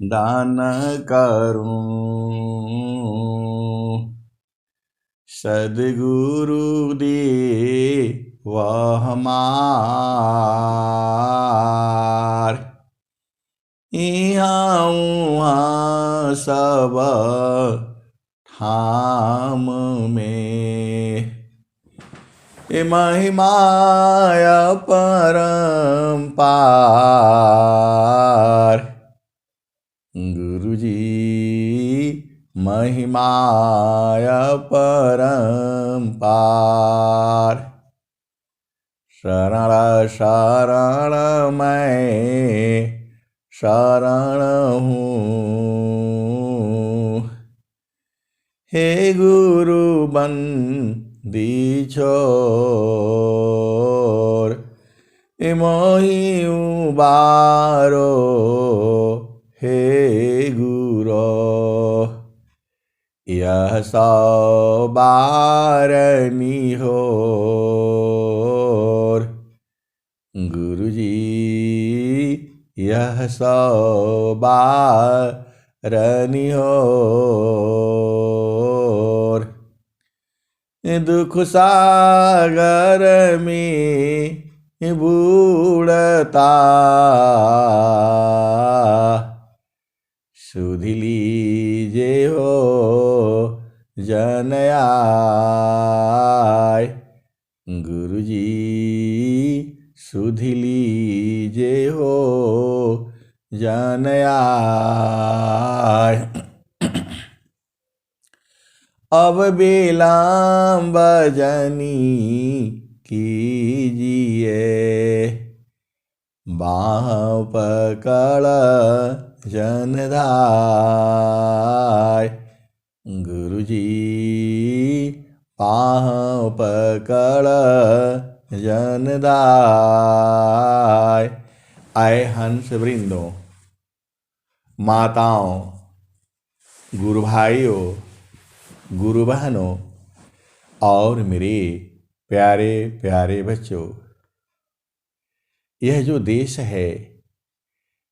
दान करूं। सद्गुरु दे वह हमार, इहाँ उहाँ सब ठाम में। महिमाय परम्पार, गुरुजी महिमाय परम्पार। शरण शरण मैं शरण हूँ, हे गुरु बंदी छोर, मोहि उबारो हे गुरो। यह सौ बारनी होर, गुरुजी यह सौ बारनी होर। दुख सागर में बूढ़ता, सुध लीजे हो जन आय, गुरुजी सुध लीजे हो जन आय। अब विलंब जनी कीजिए, बाँह पकड़ जन धाय, गुरुजी बाँह पकड़ जन धाय। आए हंस वृंदों, माताओं, गुरु भाइयों, गुरु बहनों और मेरे प्यारे प्यारे बच्चों, यह जो देश है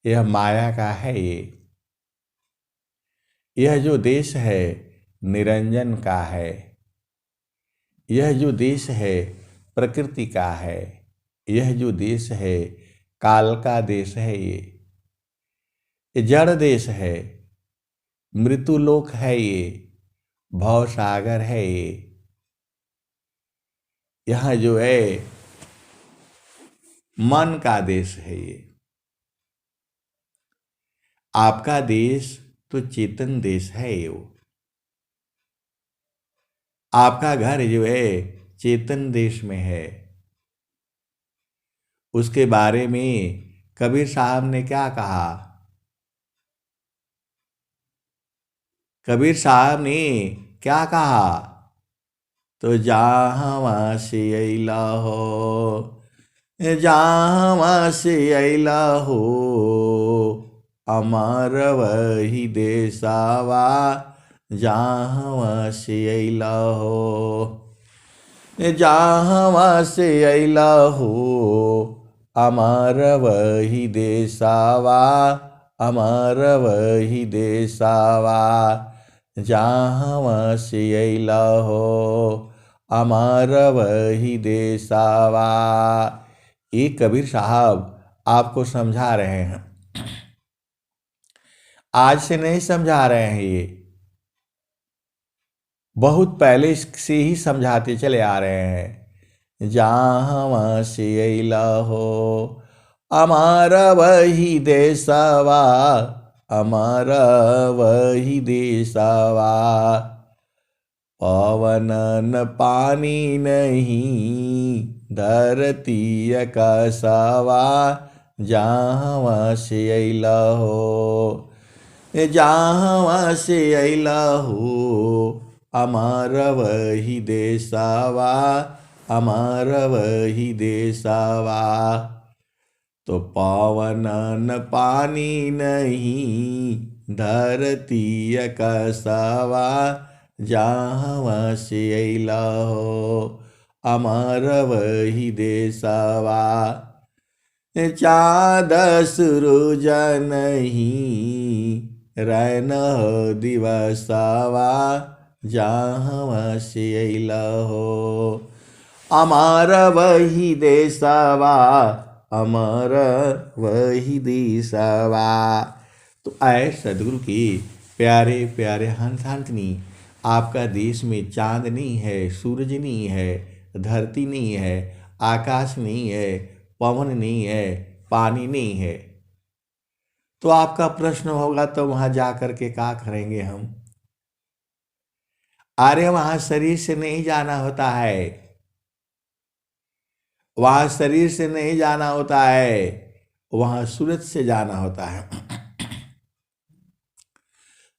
यह माया का है। यह जो देश है निरंजन का है। यह जो देश है प्रकृति का है। यह जो देश है काल का देश है। ये जड़ देश है, मृत्युलोक है, ये भव सागर है। यह जो है मन का देश है। ये आपका देश तो चेतन देश है। वो आपका घर जो है चेतन देश में है। उसके बारे में कबीर साहब ने क्या कहा? कबीर साहब ने क्या कहा? तो जहाँ से अइला हो, जहाँ से अइला हो, अमर वही देसावा, जहाँ से अइला हो। जहाँ से अइला हो, अमर वही देसावा, अमर वही देसावा, जहाँ से अइला हो, अमर वही देसावा। ये कबीर साहब आपको समझा रहे हैं। आज से नहीं समझा रहे हैं, ये बहुत पहले से ही समझाते चले आ रहे हैं। जहाँ से अइला हो, हमारा वही देशवा, हमारा वही देशवा। पवन न पानी नहीं, धरती आकाशवा, जहाँ से अइला हो, जहाँ से अइला हो, अमर वही देशवा, अमर वही देशवा। तो पवन न पानी नहीं, धरती आकाशवा, जहाँ से अइला हो, अमर वही देशवा। चाँद सूरज नहीं रैन दिवसवा जहाँ से अइला हो। अमर वही देशवा अमर वही देशवा। तो आए सदगुरु की प्यारे प्यारे हंस हंसनी, आपका देश में चांद नहीं है, सूरज नहीं है, धरती नहीं है, आकाश नहीं है, पवन नहीं है, पानी नहीं है। तो आपका प्रश्न होगा तो वहां जा कर के क्या करेंगे हम? अरे वहां शरीर से नहीं जाना होता है, वहां शरीर से नहीं जाना होता है, वहां सूरज से जाना होता है।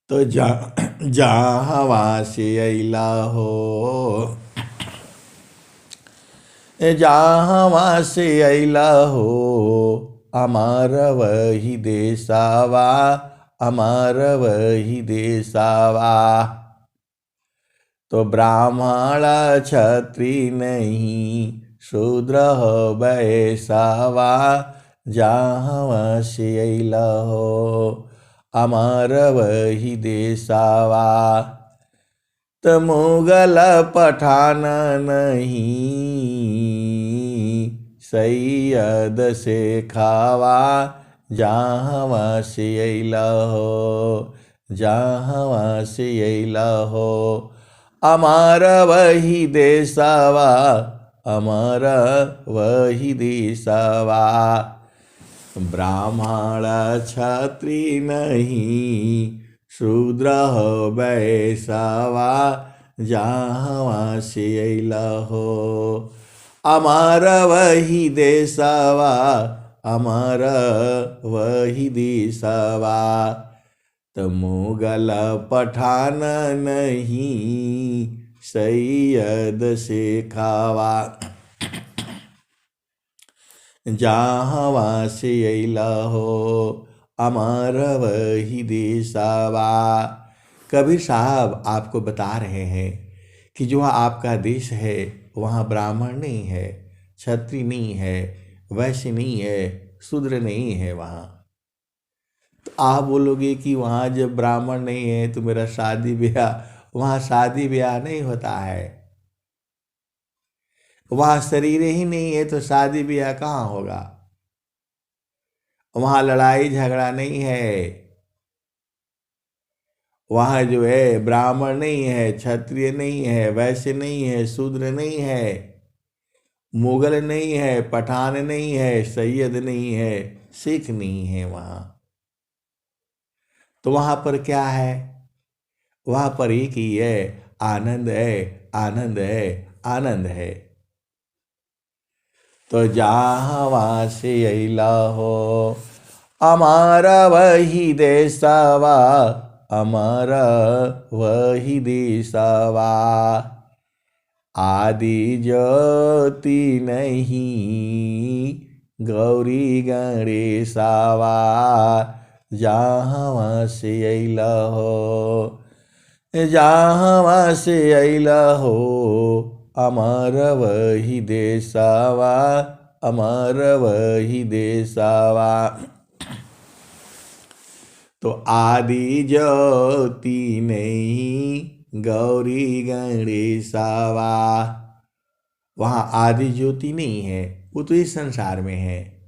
तो जहाँ से अइला हो, जहाँ से अइला हो, अमर वही देशवा अमर वही देशवा। तो ब्राह्मण क्षत्रिय नहीं शूद्र वैश्यवा, जहाँ से अइला हो, अमर वही देशवा। तो मुगल पठान नहीं सैयद से खावा, जहाँ से अइला हो, जहाँ से अइला हो, अमर वही देशवा अमर वही देशवा। ब्राह्मण क्षत्रिय नहीं शूद्र वैश्यवा, जहाँ से अइला हो, अमर वही देशवा अमर वही देशवा। तो मुगल पठान नहीं सैयद से खावा, जहाँ से अइला हो, अमर वही देशवा। कबीर साहब आपको बता रहे हैं कि जो आपका देश है वहाँ ब्राह्मण नहीं है, क्षत्रिय नहीं है, वैश्य नहीं है, शूद्र नहीं है वहाँ। तो आप बोलोगे कि वहाँ जब ब्राह्मण नहीं है तो मेरा शादी ब्याह, वहाँ शादी ब्याह नहीं होता है, वहाँ शरीर ही नहीं है तो शादी ब्याह कहाँ होगा? वहाँ लड़ाई झगड़ा नहीं है, वहाँ जो है ब्राह्मण नहीं है, क्षत्रिय नहीं है, वैश्य नहीं है, शूद्र नहीं है, मुगल नहीं है, पठान नहीं है, सैयद नहीं है, सिख नहीं है वहाँ। तो वहाँ पर क्या है? वहाँ पर एक ही है, आनंद है, आनंद है, आनंद है। तो जहाँ से अइला हो, अमर वही देशवा अमर वही देशवा। आदि ज्योति नहीं गौरी गणेशवा, जहाँ से अइला हो, जहाँ से अइला हो, अमर वही देशवा अमर वही देशवा। तो आदि ज्योति नहीं गौरी गणेशवा, वहाँ आदि ज्योति नहीं है, वो तो इस संसार में है।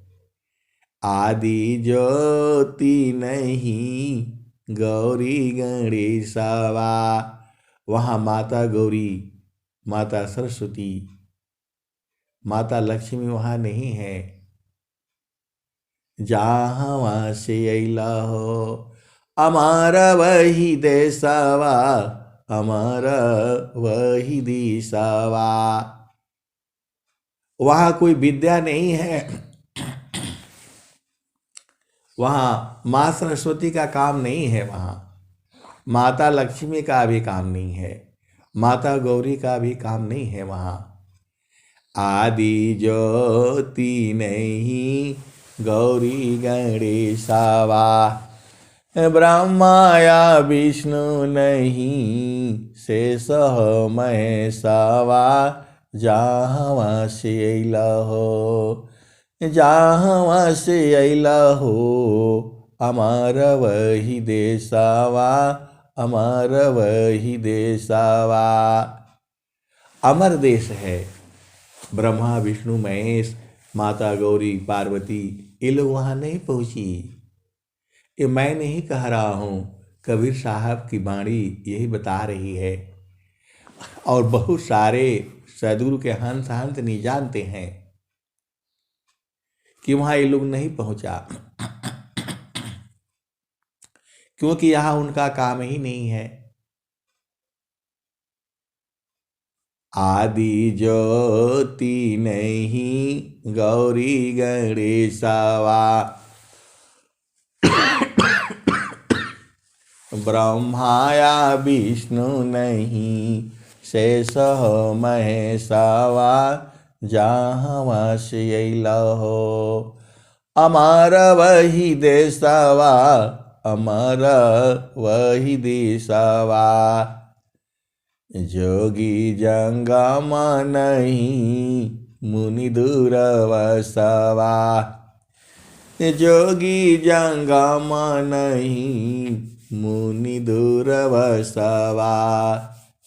आदि ज्योति नहीं गौरी गणेशवा, वहाँ माता गौरी, माता सरस्वती, माता लक्ष्मी वहाँ नहीं है। जहाँ से अइला हो, अमर वही देशवा अमर वही देशवा। वहाँ कोई विद्या नहीं है, वहाँ माँ सरस्वती का काम नहीं है, वहाँ माता लक्ष्मी का भी काम नहीं है, माता गौरी का भी काम नहीं है वहाँ। आदि ज्योति नहीं गौरी गणेशवा, ब्रह्मा या विष्णु नहीं शेष महेशवा, जहाँ से अइला हो, जहाँ से अइला हो अमर वही देसावा, अमर वही देसावा। अमर देश है। ब्रह्मा विष्णु महेश माता गौरी पार्वती ये लोग वहाँ नहीं पहुँची। ये मैं नहीं कह रहा हूँ, कबीर साहब की वाणी यही बता रही है। और बहुत सारे सदगुरु के हंस हंस नहीं जानते हैं कि वहाँ ये लोग नहीं पहुँचा, क्योंकि यहाँ उनका काम ही नहीं है। आदि ज्योति नहीं गौरी गणेशवा, ब्रह्माया विष्णु नहीं शेष महेशवा। जहाँ से अइला हो अमर वही देशवा, अमर वही देशवा। जोगी जंगम नहीं मुनि दूरवसवा, जोगी जंगम नहीं मुनि दूरवसवा।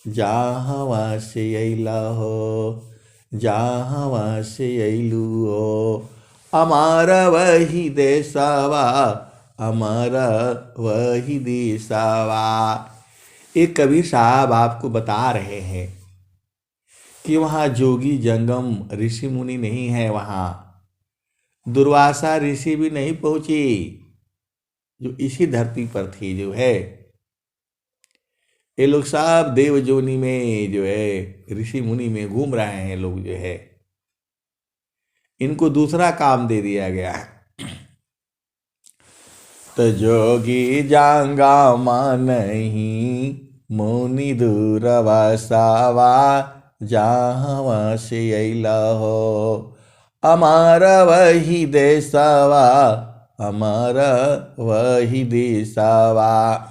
जहाँ से अइला हो, जहाँ से अइलू हो अमर वही देशवा, अमर वही देशवा। एक कबीर साहब आपको बता रहे हैं कि वहाँ जोगी जंगम ऋषि मुनि नहीं है, वहाँ दुर्वासा ऋषि भी नहीं पहुँची, जो इसी धरती पर थी जो है। ये लोग सब देव जोनी में जो है ऋषि मुनि में घूम रहे हैं लोग जो है, इनको दूसरा काम दे दिया गया है। तो जोगी जंगम नहीं मुनि दूरवसवा, जहाँ से अइला हो अमर वही देशवा, अमर वही देशवा।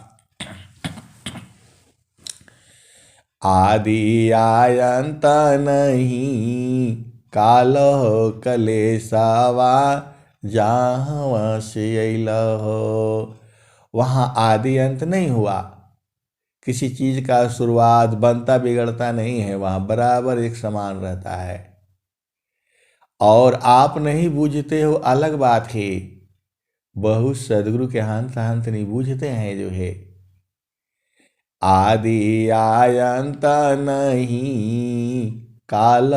आदि आयंत नहीं काल कलेशवा, जहाँ से अइला हो। वहाँ आदि अंत नहीं हुआ, किसी चीज का शुरुआत बनता बिगड़ता नहीं है, वहाँ बराबर एक समान रहता है। और आप नहीं बूझते हो अलग बात है, बहुत सदगुरु के हंस हंस नहीं बूझते हैं जो है। आदि आयंत नहीं काल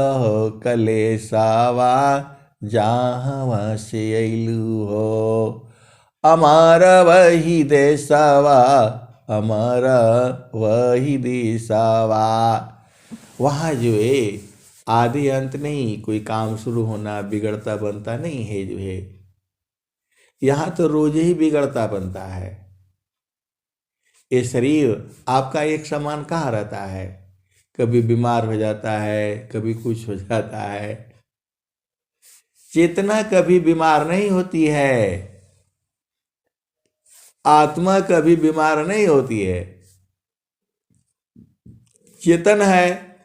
कलेशवा, जहाँ से अइलू हो अमर वही देशवा, अमर वही देशवा। वहाँ जो है आदि अंत नहीं, कोई काम शुरू होना बिगड़ता बनता नहीं है जो है। यहाँ तो रोज ही बिगड़ता बनता है। ये शरीर आपका एक समान कहाँ रहता है, कभी बीमार हो जाता है, कभी कुछ हो जाता है। चेतना कभी बीमार नहीं होती है, आत्मा कभी बीमार नहीं होती है। चेतन है,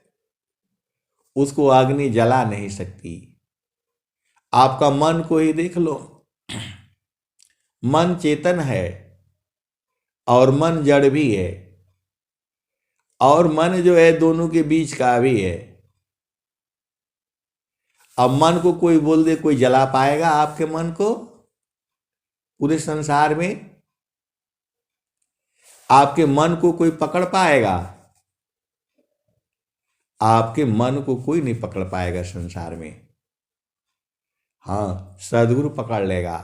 उसको अग्नि जला नहीं सकती। आपका मन को ही देख लो, मन चेतन है और मन जड़ भी है, और मन जो है दोनों के बीच का भी है। अब मन को कोई बोल दे, कोई जला पाएगा आपके मन को? पूरे संसार में आपके मन को कोई पकड़ पाएगा? आपके मन को कोई नहीं पकड़ पाएगा संसार में। हाँ, सदगुरु पकड़ लेगा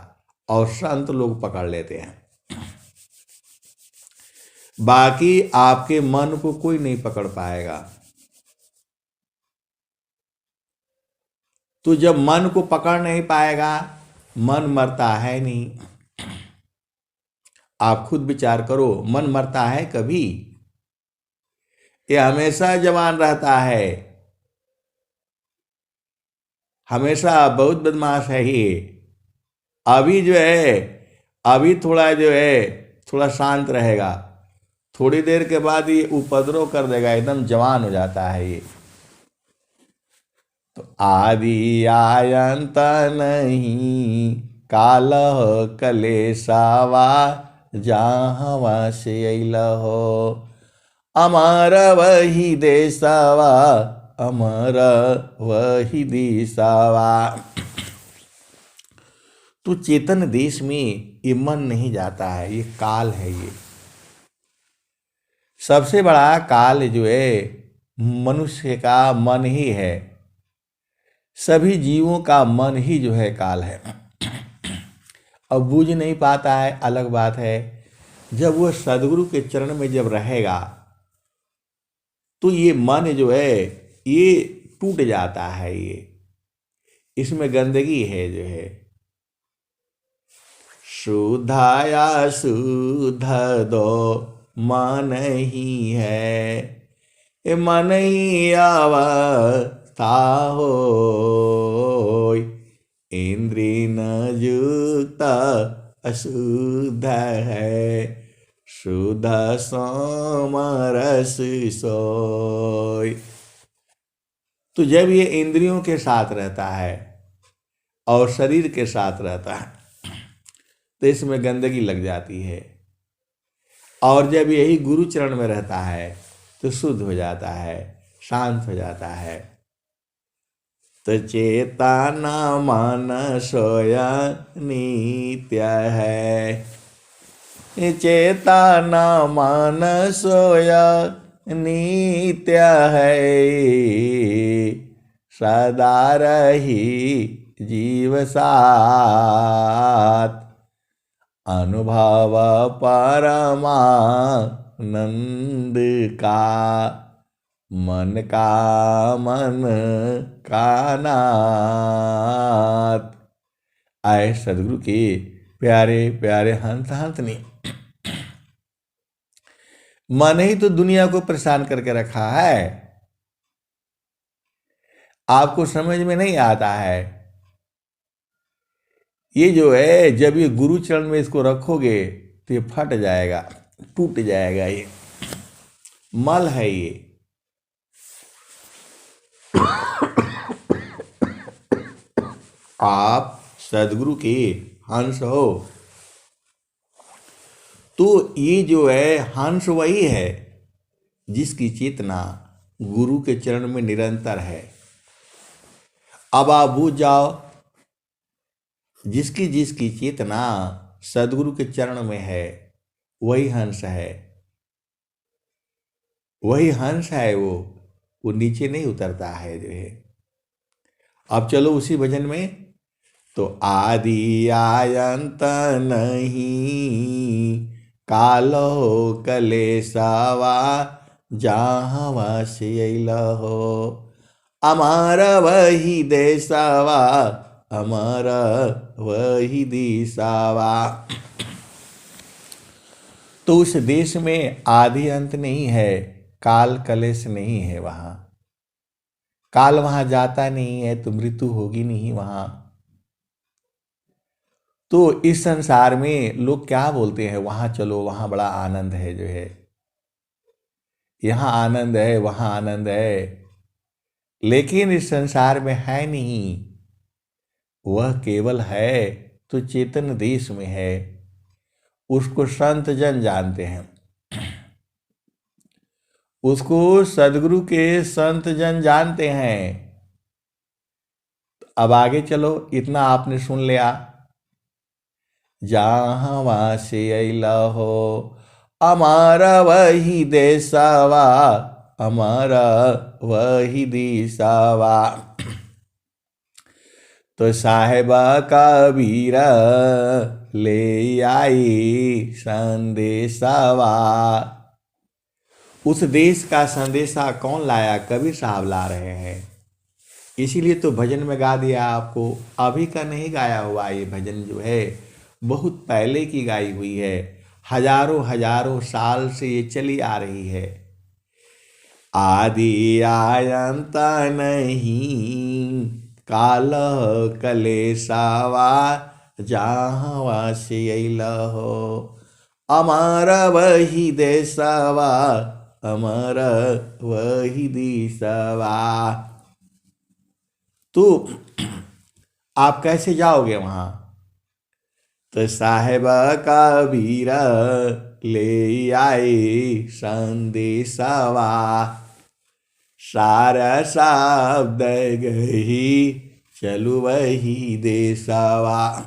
और संत लोग पकड़ लेते हैं, बाकी आपके मन को कोई नहीं पकड़ पाएगा। तो जब मन को पकड़ नहीं पाएगा, मन मरता है नहीं। आप खुद विचार करो, मन मरता है कभी? ये हमेशा जवान रहता है, हमेशा बहुत बदमाश है ये। अभी जो है, अभी थोड़ा जो है थोड़ा शांत रहेगा, थोड़ी देर के बाद ये उपद्रव कर देगा, एकदम जवान हो जाता है ये। तो आदि आयंत नहीं, काल कलेसावा, जहाँ से अल हो। अमर वही देशवा, अमर वही दिशावा। तो चेतन देश में ये मन नहीं जाता है, ये काल है। ये सबसे बड़ा काल जो है मनुष्य का मन ही है। सभी जीवों का मन ही जो है काल है। अब बूझ नहीं पाता है, अलग बात है। जब वह सदगुरु के चरण में जब रहेगा तो ये मन जो है ये टूट जाता है। ये इसमें गंदगी है जो है। शुद्धाया शुद्ध दो मन ही है, मन ही अवस्था हो। इंद्रिय न युक्त अशुद्ध है, शुद्ध समरस सोय। तो जब ये इंद्रियों के साथ रहता है और शरीर के साथ रहता है तो इसमें गंदगी लग जाती है। और जब यही गुरु चरण में रहता है तो शुद्ध हो जाता है, शांत हो जाता है। तो चेतना मन सोय नित्य है, चेतना मन सोय नित्य है। सदा रही जीव साथ, अनुभव परमानंद का, मन का मन का नाथ। आए सदगुरु के प्यारे प्यारे हंस हंसनी। मन ही तो दुनिया को परेशान करके रखा है। आपको समझ में नहीं आता है। ये जो है जब ये गुरु चरण में इसको रखोगे तो ये फट जाएगा, टूट जाएगा। ये मल है ये। आप सदगुरु के हंस हो तो ये जो है हंस वही है जिसकी चेतना गुरु के चरण में निरंतर है। अब आप बूझ जाओ, जिसकी जिसकी चेतना सदगुरु के चरण में है वही हंस है, वही हंस है। वो नीचे नहीं उतरता है जो है। अब चलो उसी भजन में। तो आदि आयंत नहीं, कालो कलेसावा, जहाँ से अल हो। अमर वही देशवा, अमर वही दिशावा। तो उस देश में आदि अंत नहीं है, काल कलेश नहीं है। वहां काल वहां जाता नहीं है, तो मृत्यु होगी नहीं वहां। तो इस संसार में लोग क्या बोलते हैं, वहां चलो वहां बड़ा आनंद है जो है, यहां आनंद है वहां आनंद है। लेकिन इस संसार में है नहीं। वह केवल है तो चेतन देश में है। उसको संत जन जानते हैं, उसको सदगुरु के संत जन जानते हैं। अब आगे चलो, इतना आपने सुन लिया। जहाँ से अल हो, अमारा वही देशवा, अमारा वही दिशावा। तो साहेबा कबीर ले आई संदेशावा। उस देश का संदेशा कौन लाया? कबीर साहब ला रहे हैं। इसीलिए तो भजन में गा दिया आपको। अभी का नहीं गाया हुआ ये भजन जो है, बहुत पहले की गाई हुई है। हजारों हजारों साल से ये चली आ रही है। आदि आयंत नहीं, काल कलेसावा, जहाँ से अल हो। अमर वही देशवा, अमर वही दिशवा। तो आप कैसे जाओगे वहां? तो साहेब कबीर ले आए संदेशवा, सारा शब्द गही चलु वही देशवा।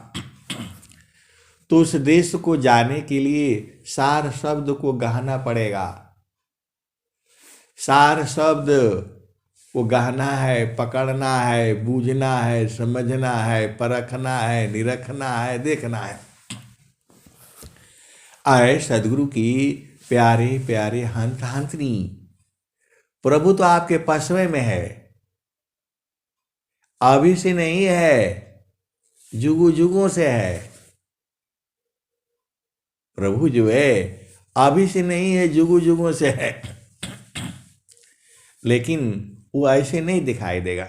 तो उस देश को जाने के लिए सार शब्द को गहना पड़ेगा। सार शब्द को गहना है, पकड़ना है, बूझना है, समझना है, परखना है, निरखना है, देखना है। आए सदगुरु की प्यारे प्यारे हंत हंतनी, प्रभु तो आपके पसवे में है, अभी से नहीं है, जुगु जुगों से है। प्रभु जो है अभी से नहीं है, जुगु जुगों से है। लेकिन वो ऐसे नहीं दिखाई देगा,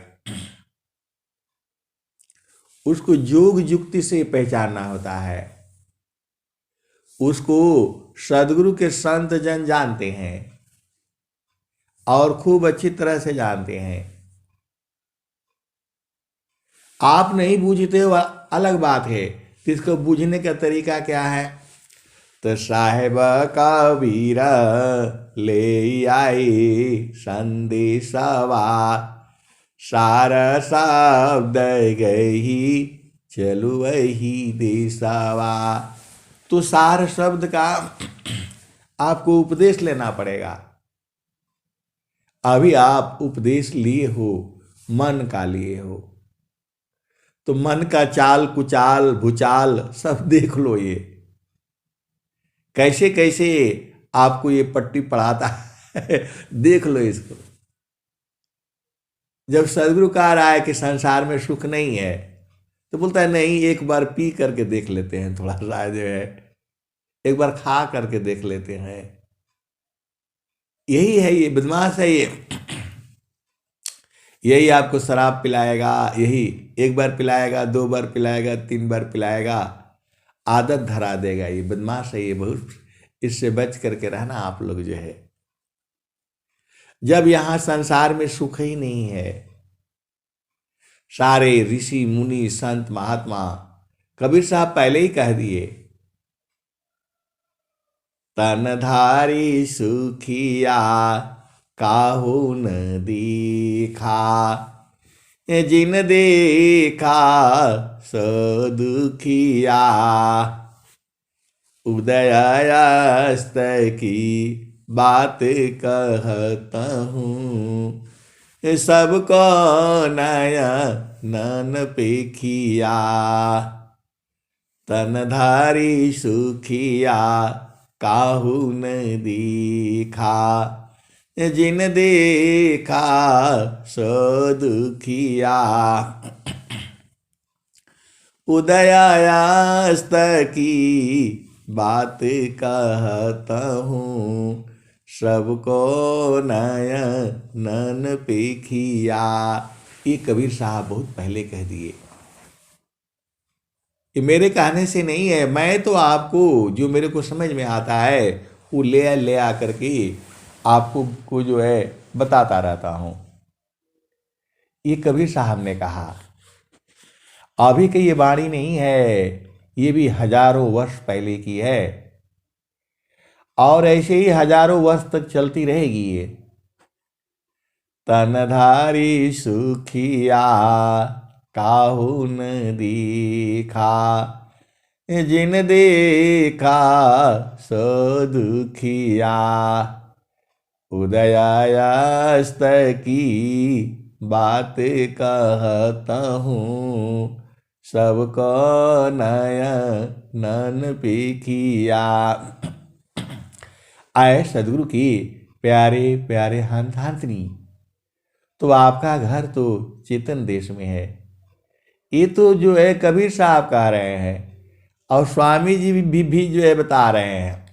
उसको योग युक्ति से पहचानना होता है। उसको सदगुरु के संत जन जानते हैं और खूब अच्छी तरह से जानते हैं। आप नहीं बूझते हो अलग बात है, इसको बूझने का तरीका क्या है? तो साहेब कबीर ले आई संदेशवा, सारा शब्द गही चलु वही देशवा। तो सार शब्द का आपको उपदेश लेना पड़ेगा। अभी आप उपदेश लिए हो, मन का लिए हो, तो मन का चाल कुचाल भूचाल सब देख लो। ये कैसे कैसे आपको ये पट्टी पढ़ाता है देख लो इसको। जब सदगुरु कह रहा है कि संसार में सुख नहीं है, तो बोलता है नहीं, एक बार पी करके देख लेते हैं, थोड़ा सा जो है एक बार खा करके देख लेते हैं। यही है, ये बदमाश है, यही आपको शराब पिलाएगा, यही एक बार पिलाएगा, 2 बार पिलाएगा, 3 बार पिलाएगा, आदत धरा देगा। ये बदमाश है, ये बहुत, इससे बच करके रहना आप लोग जो है। जब यहां संसार में सुख ही नहीं है, सारे ऋषि मुनि संत महात्मा, कबीर साहब पहले ही कह दिए, तनधारी सुखिया काहू न देखा, जिन देखा सो दुखिया, उदयास्त की बात कहता हूँ, सबको नया नन पेखिया, तनधारी सुखिया काहू न देखा, जिन देखा सो दुखिया, उदयास्त की बात कहता हूँ, सबको नया नन पेखिया। ये कबीर साहब बहुत पहले कह दिए, ये मेरे कहने से नहीं है। मैं तो आपको जो मेरे को समझ में आता है वो ले आ करके आपको को जो है बताता रहता हूँ। ये कबीर साहब ने कहा, अभी की ये वाणी नहीं है, ये भी हजारों वर्ष पहले की है और ऐसे ही हजारों वर्ष तक चलती रहेगी ये। तनधारी सुखिया काहू न देखा, जिन देखा सो दुखिया, उदयास्त की बात कहता हूँ, सबको नया नन पेखिया। आए सदगुरु की प्यारे प्यारे हंत हंतनी, तो आपका घर तो चेतन देश में है। ये तो जो है कबीर साहब कह रहे हैं और स्वामी जी भी जो है बता रहे हैं,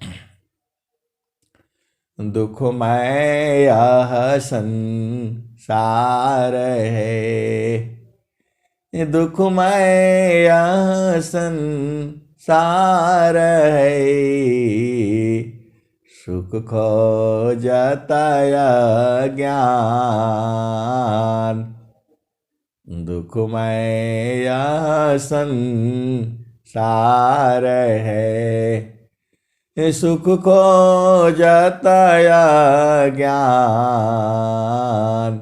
दुखमय यह संसार है, दुखमय यह संसार है, सुख खोजता ज्ञान, दुखमय यह संसार है, सुख खोजत ज्ञान,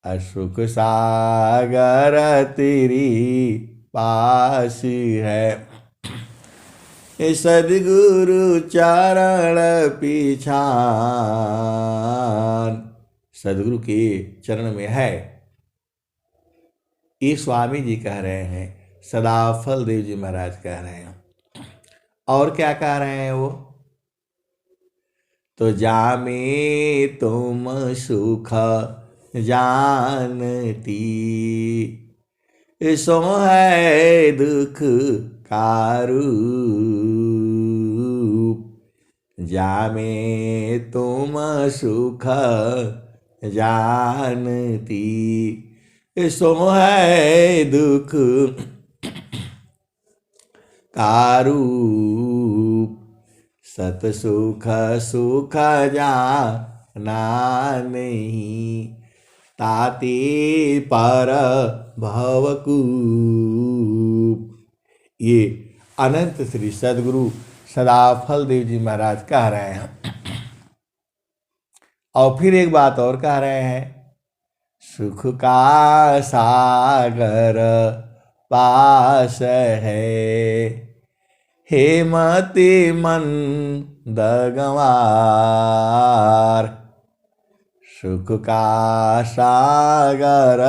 असुख सागर तेरी पास है। सद्गुरु चरण पिछान, सद्गुरु के चरण में है। ये स्वामी जी कह रहे हैं, सदाफल देव जी महाराज कह रहे हैं। और क्या कह रहे हैं वो? तो जामे तुम सुख जानती, सो है दुख का रूप। जामे तुम सुख जानती, सो है दुख का रूप। सत सुख सुख जाना नहीं, ताते पर भवकूप। ये अनंत श्री सद्गुरु सदाफल देव जी महाराज कह रहे हैं। और फिर एक बात और कह रहे हैं, सुख का सागर पास है, हेमति मंद गंवार। सुख का सागर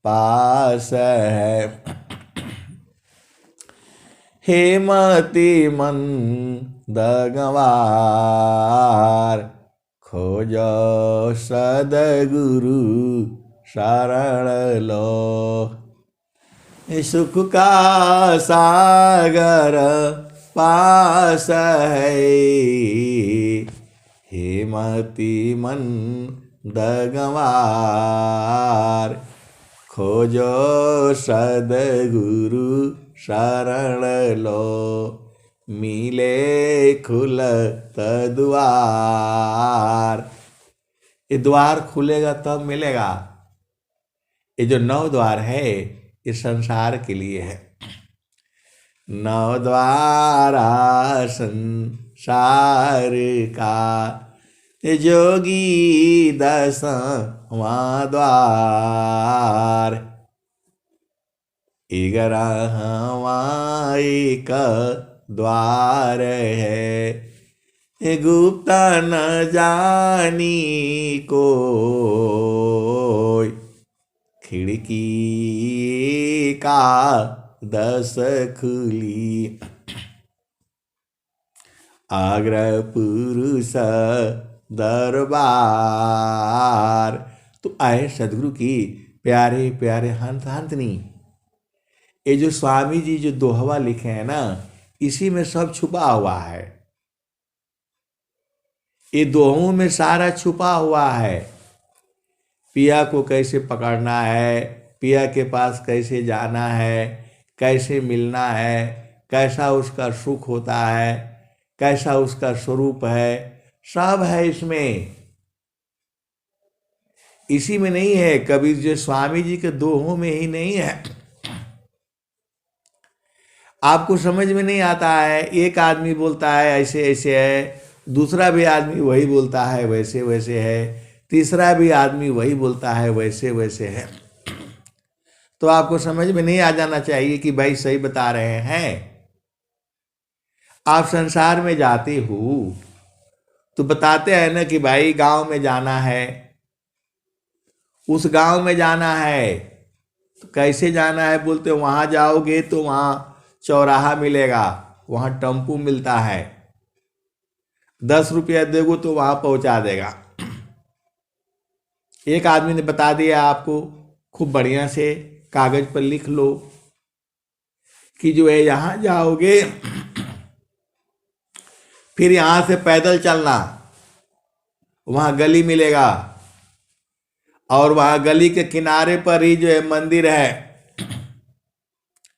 पास है, हेमति मंद गंवार। खोजो सद्गुरु शरण लो, सुख का सागर पास है, हेमति मंद गंवार। खोजो सद्गुरु शरण लो, मिले खुलत द्वार। ये द्वार खुलेगा तब मिलेगा। ये जो 9 द्वार है इस संसार के लिए है। 9 द्वारा संसार का, जोगी 10वां द्वार। 11वां एक द्वार है, गुप्त न जानी कोई। खिड़की का 10 खुली, आग्रह पुरुष दरबार। तो आए सदगुरु की प्यारे प्यारे हंत हंतनी। ये जो स्वामी जी जो दोहवा लिखे हैं ना, इसी में सब छुपा हुआ है। ये दोहों में सारा छुपा हुआ है। पिया को कैसे पकड़ना है, पिया के पास कैसे जाना है, कैसे मिलना है, कैसा उसका सुख होता है, कैसा उसका स्वरूप है, सब है इसमें। इसी में नहीं है, कबीर जो स्वामी जी के दोहों में ही नहीं है। आपको समझ में नहीं आता है। एक आदमी बोलता है ऐसे ऐसे है, दूसरा भी आदमी वही बोलता है वैसे वैसे है, तीसरा भी आदमी वही बोलता है वैसे वैसे है। तो आपको समझ में नहीं आ जाना चाहिए कि भाई सही बता रहे हैं। आप संसार में जाते हो तो बताते हैं ना कि भाई गांव में जाना है, उस गांव में जाना है। तो कैसे जाना है बोलते, वहां जाओगे तो वहां चौराहा मिलेगा, वहां टेम्पू मिलता है, 10 रुपया देगो तो वहां पहुंचा देगा। एक आदमी ने बता दिया आपको, खूब बढ़िया से कागज पर लिख लो कि जो है यहां जाओगे, फिर यहां से पैदल चलना, वहां गली मिलेगा, और वहां गली के किनारे पर ही जो है मंदिर है,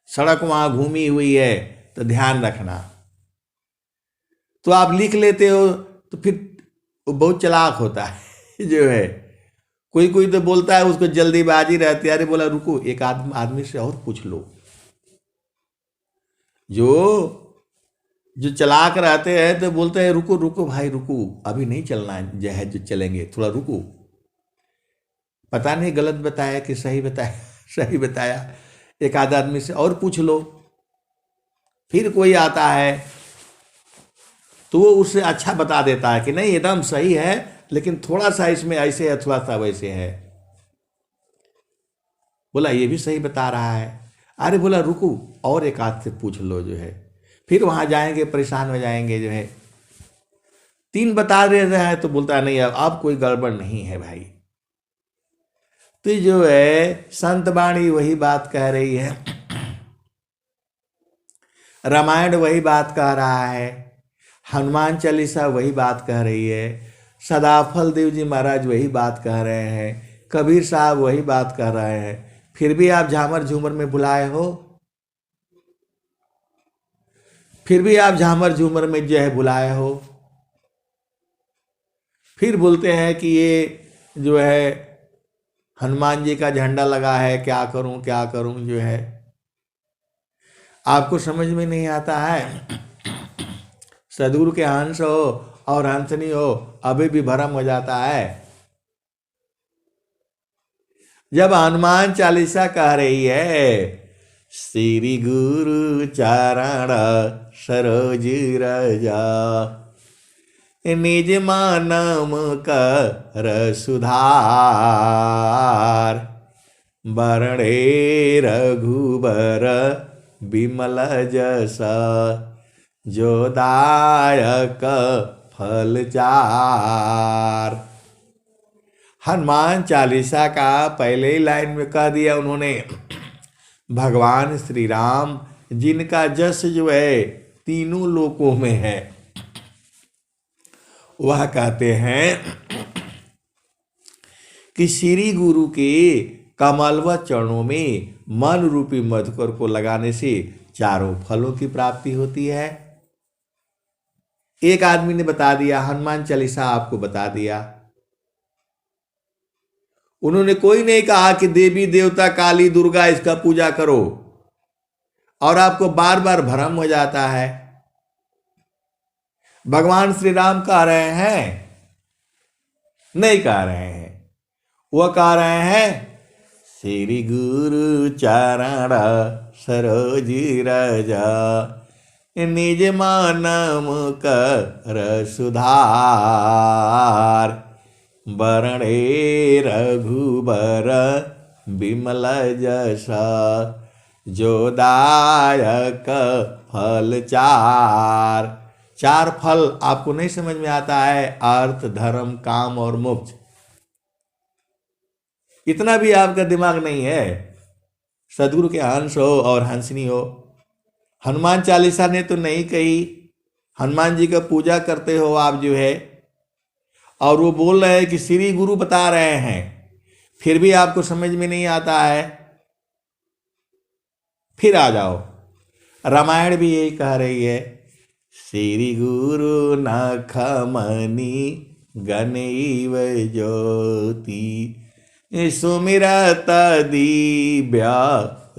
सड़क वहां घूमी हुई है, तो ध्यान रखना। तो आप लिख लेते हो, तो फिर वो बहुत चालाक होता है जो है, कोई कोई तो बोलता है, उसको जल्दीबाजी रहती है, अरे बोला रुको, एक आदमी से और पूछ लो। जो जो चलाक रहते हैं तो बोलते हैं रुको रुको भाई रुको, अभी नहीं चलना है, जो है जो चलेंगे, थोड़ा रुको, पता नहीं गलत बताया कि सही बताया सही बताया, एक आध आदमी से और पूछ लो। फिर कोई आता है तो वो उससे अच्छा बता देता है कि नहीं एकदम सही है, लेकिन थोड़ा सा इसमें ऐसे है, थोड़ा सा वैसे है। बोला ये भी सही बता रहा है, अरे बोला रुको और एक आध से पूछ लो जो है। फिर वहां जाएंगे, परेशान हो जाएंगे जो है, तीन बता दे रहा है तो बोलता है नहीं अब कोई गड़बड़ नहीं है भाई। तो जो है संत वाणी वही बात कह रही है, रामायण वही बात कह रहा है, हनुमान चालीसा वही बात कह रही है, सदाफल देव जी महाराज वही बात कह रहे हैं, कबीर साहब वही बात कह रहे हैं, फिर भी आप झामर झूमर में बुलाए हो, फिर भी आप झामर झूमर में जो है बुलाए हो। फिर बोलते हैं कि ये जो है हनुमान जी का झंडा लगा है, क्या करूं जो है। आपको समझ में नहीं आता है, सदगुरु के हंस हो और हंसनी हो अभी भी भरम हो जाता है। जब हनुमान चालीसा कह रही है श्री गुरु चरण सरोज रजा, निज मानम कर सुधार, बरणे रघुबर बिमल जस, जो दायक फल चार। हनुमान चालीसा का पहले ही लाइन में कह दिया उन्होंने, भगवान श्री राम जिनका जस जो है तीनों लोकों में है, वह कहते हैं कि श्री गुरु के कमलवत चरणों में मन रूपी मधुकर को लगाने से चारों फलों की प्राप्ति होती है। एक आदमी ने बता दिया, हनुमान चालीसा आपको बता दिया। उन्होंने कोई नहीं कहा कि देवी देवता काली दुर्गा इसका पूजा करो, और आपको बार बार भ्रम हो जाता है। भगवान श्री राम कह रहे हैं, नहीं कह रहे हैं, वह कह रहे हैं श्री गुरु चरण सरोज रजा, निज मानम कर सुधार, बरणे रघुबर बिमल जसा, जो दायक फल चार। चार फल आपको नहीं समझ में आता है, अर्थ धर्म काम और मोक्ष, इतना भी आपका दिमाग नहीं है। सदगुरु के हंस हो और हंसनी हो। हनुमान चालीसा ने तो नहीं कही, हनुमान जी का पूजा करते हो आप जो है, और वो बोल रहे हैं कि श्री गुरु बता रहे हैं, फिर भी आपको समझ में नहीं आता है। फिर आ जाओ, रामायण भी यही कह रही है, श्री गुरु नखमणि गणैव ज्योति, सुमिरत दिव्य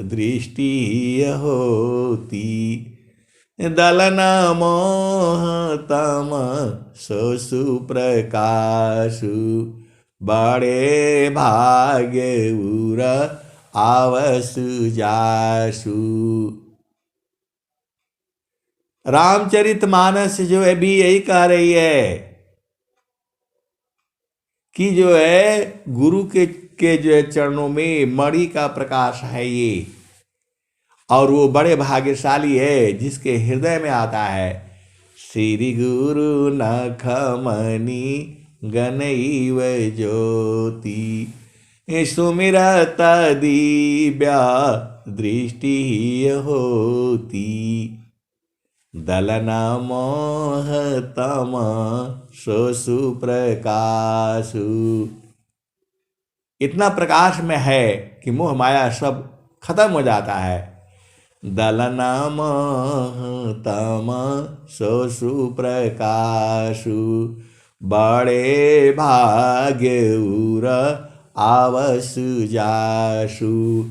दृष्टि होती, दलन मोह तम सोसु प्रकाशु, बड़े भाग्य उर आवसु जासु। रामचरितमानस जो है भी यही कह रही है कि जो है गुरु के जो है चरणों में मणि का प्रकाश है ये, और वो बड़े भाग्यशाली है जिसके हृदय में आता है श्री गुरु नखमणि गणैव ज्योति, सुमिरत दिव्य दृष्टि होती, दलन मोह तम सोसु प्रकाशु। इतना प्रकाश में है कि मोह माया सब खत्म हो जाता है। दलन मोह तम सोसु प्रकाशु, बड़े भाग्य उर आवस जासु।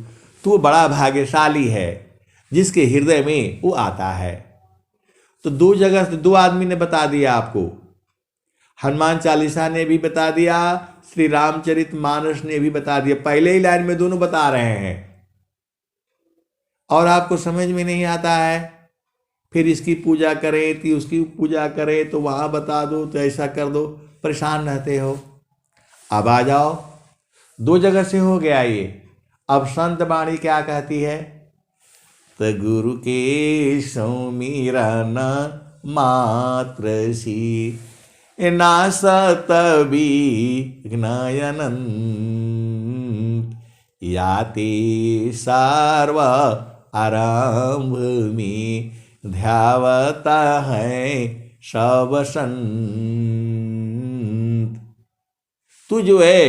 तू बड़ा भाग्यशाली है जिसके हृदय में वो आता है। तो दो जगह से दो आदमी ने बता दिया आपको, हनुमान चालीसा ने भी बता दिया, श्री रामचरित मानस ने भी बता दिया। पहले ही लाइन में दोनों बता रहे हैं और आपको समझ में नहीं आता है। फिर इसकी पूजा करें तो उसकी पूजा करें, तो वहां बता दो तो ऐसा कर दो, परेशान रहते हो। अब आ जाओ, दो जगह से हो गया ये। अब संत वाणी क्या कहती है? त गुरु के सौमीरन मात्र सी नासत विघ्नयनन् याते सर्व आरंभ में ध्यावता है सब संत। तू जो है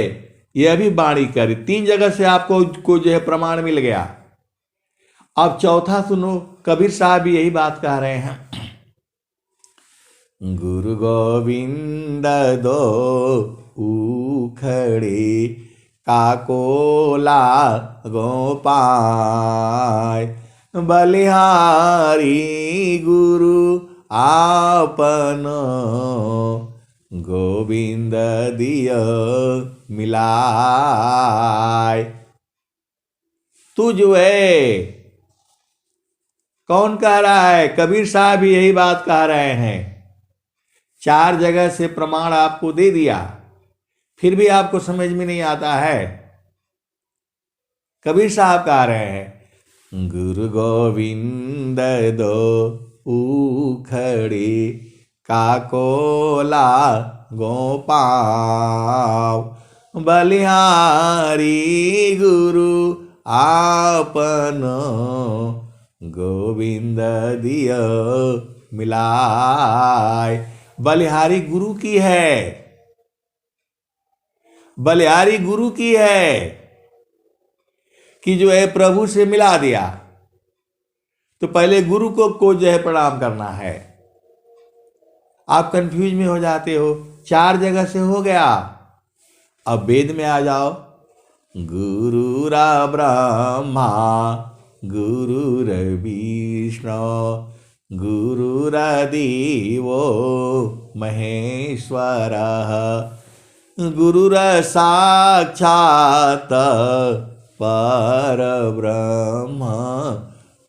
यह भी वाणी कर। तीन जगह से आपको को जो है प्रमाण मिल गया। अब चौथा सुनो, कबीर साहब भी यही बात कह रहे हैं। गुरु गोविंद दो उखड़े काकोला गोपाय बलिहारी गुरु आपन गोविंद दिय मिलाय। तू जो है कौन कह रहा है? कबीर साहब भी यही बात कह रहे हैं। चार जगह से प्रमाण आपको दे दिया, फिर भी आपको समझ में नहीं आता है। कबीर साहब कह रहे हैं गुरु गोविंद दो उखड़े काकोला गोपाव बलिहारी गुरु आपन गोविंद दिय मिलाय। बलिहारी गुरु की है, बलिहारी गुरु की है कि जो है प्रभु से मिला दिया। तो पहले गुरु को जो है प्रणाम करना है। आप कंफ्यूज में हो जाते हो, चार जगह से हो गया। अब वेद में आ जाओ। गुरुरा ब्रह्मा गुरुर्विष्णु गुरुर्देवो महेश्वरः गुरुर्साक्षात् परब्रह्म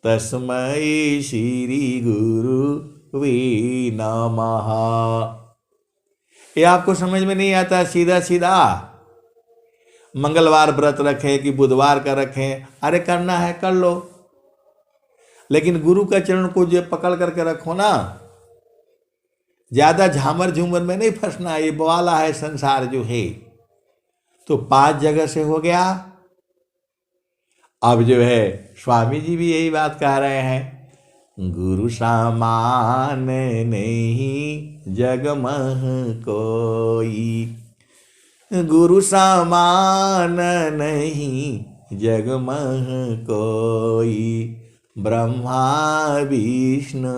तस्मै श्री गुरुवे नमः। ये आपको समझ में नहीं आता? सीधा सीधा मंगलवार व्रत रखें कि बुधवार का रखें, अरे करना है कर लो, लेकिन गुरु का चरण को जो पकड़ करके रखो ना। ज्यादा झामर झूमर में नहीं फंसना, ये बवाला है संसार जो है। तो पांच जगह से हो गया। अब जो है स्वामी जी भी यही बात कह रहे हैं, गुरु समान नहीं जग मह कोई, गुरु समान नहीं जग मह कोई, ब्रह्मा विष्णु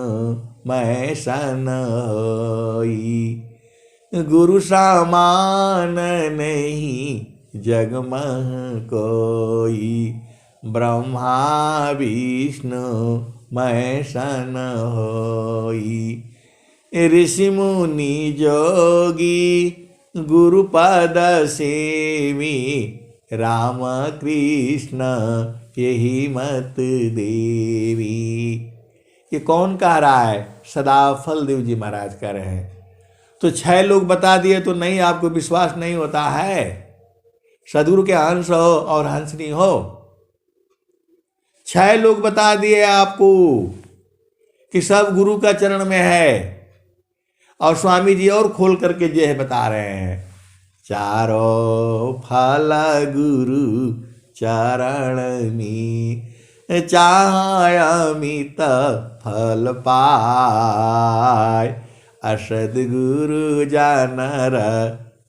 महेशन होई। गुरु समान नहीं जग मह कोई, ब्रह्मा विष्णु महेशन होई। ऋषि मुनि जोगी गुरुपद सेवी, राम कृष्ण यही मत देवी। ये कौन कह रहा है? सदाफल देव जी महाराज कह रहे हैं। तो 6 लोग बता दिए तो नहीं, आपको विश्वास नहीं होता है। सदगुरु के हंस हो और हंसनी हो। 6 लोग बता दिए आपको कि सब गुरु का चरण में है, और स्वामी जी और खोल करके जो है बता रहे हैं, चारों फल गुरु चरण में चाहे अमित फल पाय, असद गुरु जानर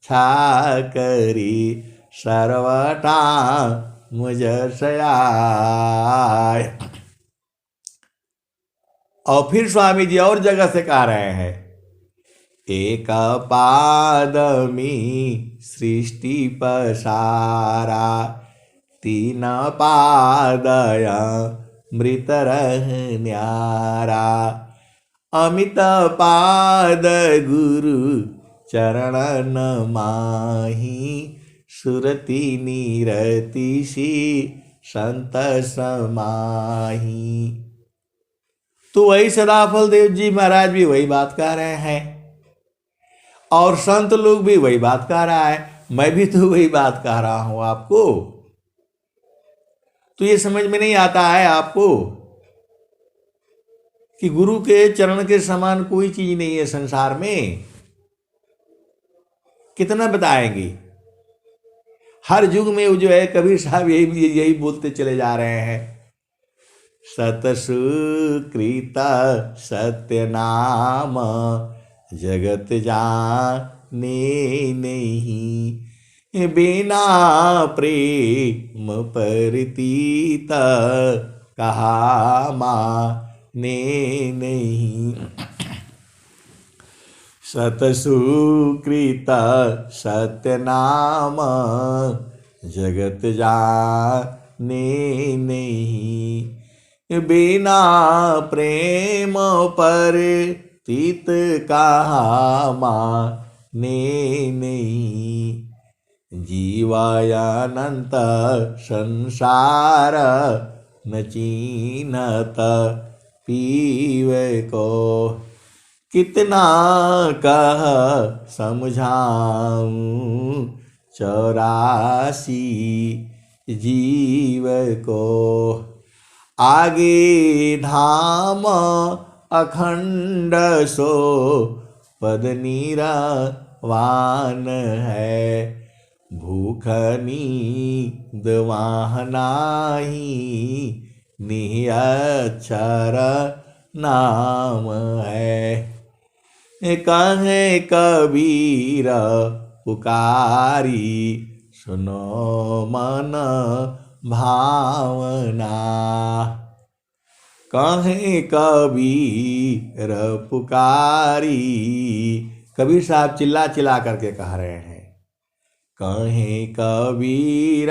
छा करी सर्वटा मुझ सयाय। और फिर स्वामी जी और जगह से कह रहे हैं एक पादमी सृष्टि पसारा, तीन पादय मृत न्यारा। अमित पाद गुरु चरण माही, सुरति निरति सी संत समाही। तो वही सदाफल देव जी महाराज भी वही बात कह रहे हैं और संत लोग भी वही बात कह रहा है, मैं भी तो वही बात कह रहा हूं आपको। तो ये समझ में नहीं आता है आपको कि गुरु के चरण के समान कोई चीज नहीं है संसार में। कितना बताएंगे, हर युग में वो जो है कबीर साहब यही बोलते चले जा रहे हैं, सतसुकृत सत्य नाम जगत जाने नहीं, बिना प्रेम परितीत कहा माने नहीं। सतसुकृत सत्य नाम जगत जाने नहीं, बिना प्रेम पर तीत कहा माने नहीं। जीवायानंत संसार न चीन्हत पीवे को, कितना कह समझाऊं 84 जीव को। आगे धाम अखंड सो पद नीरवान है, भूख नींद वहाँ नाही, निअक्षर नाम है। कहे कबीर पुकारी, सुनो मन भावना। कहे कबीर पुकारी, कबीर साहब चिल्ला चिल्ला करके कह रहे हैं, कहे कबीर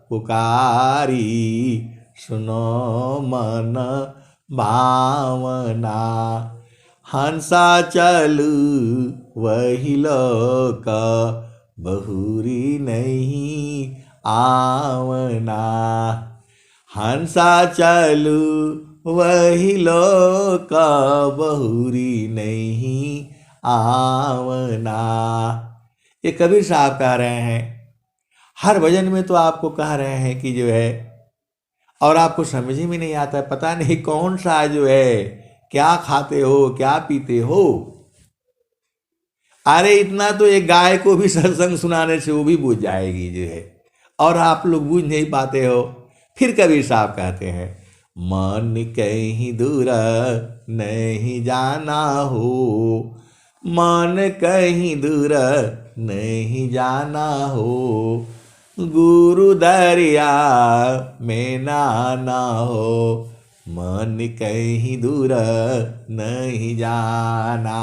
पुकारी, सुनो मन भावना। हंसा चलू वही लोक, बहुरी नहीं आवना। हंसा चलू वही लोक, बहुरी नहीं आवना। ये कबीर साहब कह रहे हैं। हर भजन में तो आपको कह रहे हैं कि जो है, और आपको समझ ही में नहीं आता है, पता नहीं कौन सा जो है, क्या खाते हो क्या पीते हो। अरे इतना तो एक गाय को भी सत्संग सुनाने से वो भी बूझ जाएगी जो है, और आप लोग बूझ नहीं पाते हो। फिर कबीर साहब कहते हैं, मन कहीं दूर नहीं जाना हो, मन कहीं दूर नहीं जाना हो, गुरु दरिया में नाना हो, मन कहीं दूर नहीं जाना।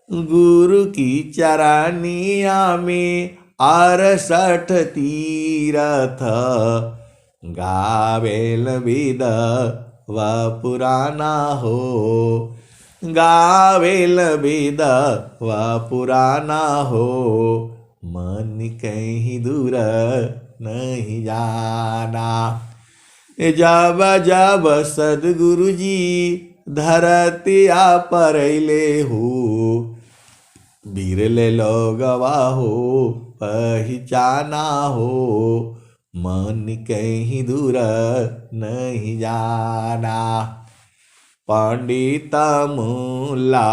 गुरु की चरनिया में 68 तीरथ, गावेल विद व पुराना हो, गावेल विद व पुराना हो, मन कहीं दूर नहीं जाना। जब जब सदगुरु जी धरतिया परैले हो, बिरले लोगवा हो पहचाना हो, मन कहीं दूर नहीं जाना। पंडित मुल्ला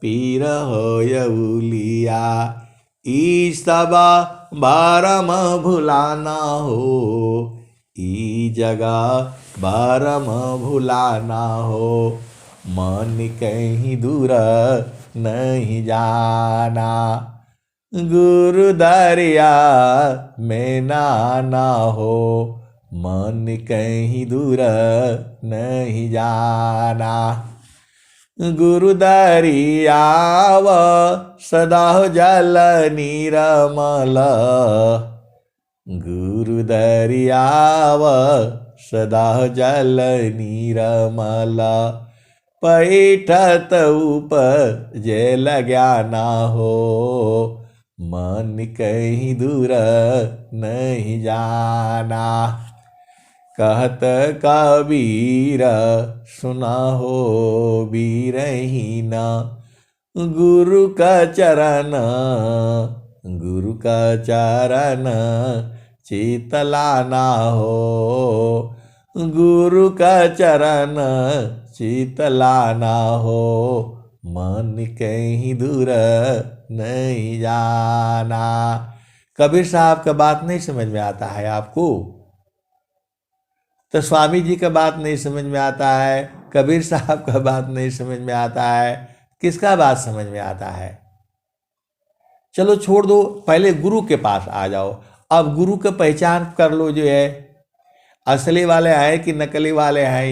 पीर होयउलिया, ई सबा बारम भुलाना हो, ई जगह बारम भुलाना हो, मन कहीं दूर नहीं जाना। गुरु दरिया में नाना हो, मन कहीं दूर नहीं जाना। गुरु दरियाव सदा जल निरमल, गुरु दरियाव सदा जल निरमल, पैठत उपजल ज्ञान हो, मन कहीं दूर नहीं जाना। कहत कबीर सुना हो बीरहीन, गुरु का चरण, गुरु का चरण चितलाना हो, गुरु का चरण चितलाना हो, मन कहीं दूर नहीं जाना। कबीर साहब का बात नहीं समझ में आता है आपको, तो स्वामी जी का बात नहीं समझ में आता है, कबीर साहब का बात नहीं समझ में आता है, किसका बात समझ में आता है? चलो छोड़ दो, पहले गुरु के पास आ जाओ। अब गुरु का पहचान कर लो, जो है असली वाले हैं कि नकली वाले हैं,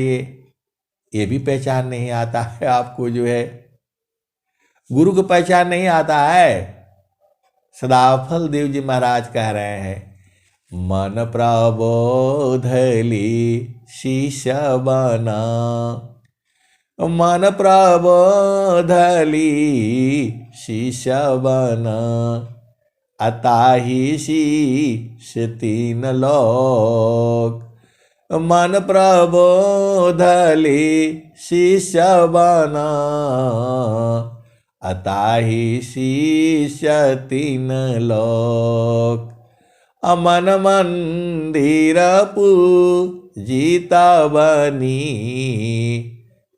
ये भी पहचान नहीं आता है आपको। जो है गुरु को पहचान नहीं आता है। सदाफल देव जी महाराज कह रहे हैं, मन प्रबोधली शिष्य बना, मन प्रबोधली शिष्य बना, अताहि शिष्य तीन लोक, मन प्रबोधली शिष्य बना, अताहि शिष्य तीन लोक, अमन मंदिर पूजिता बनी,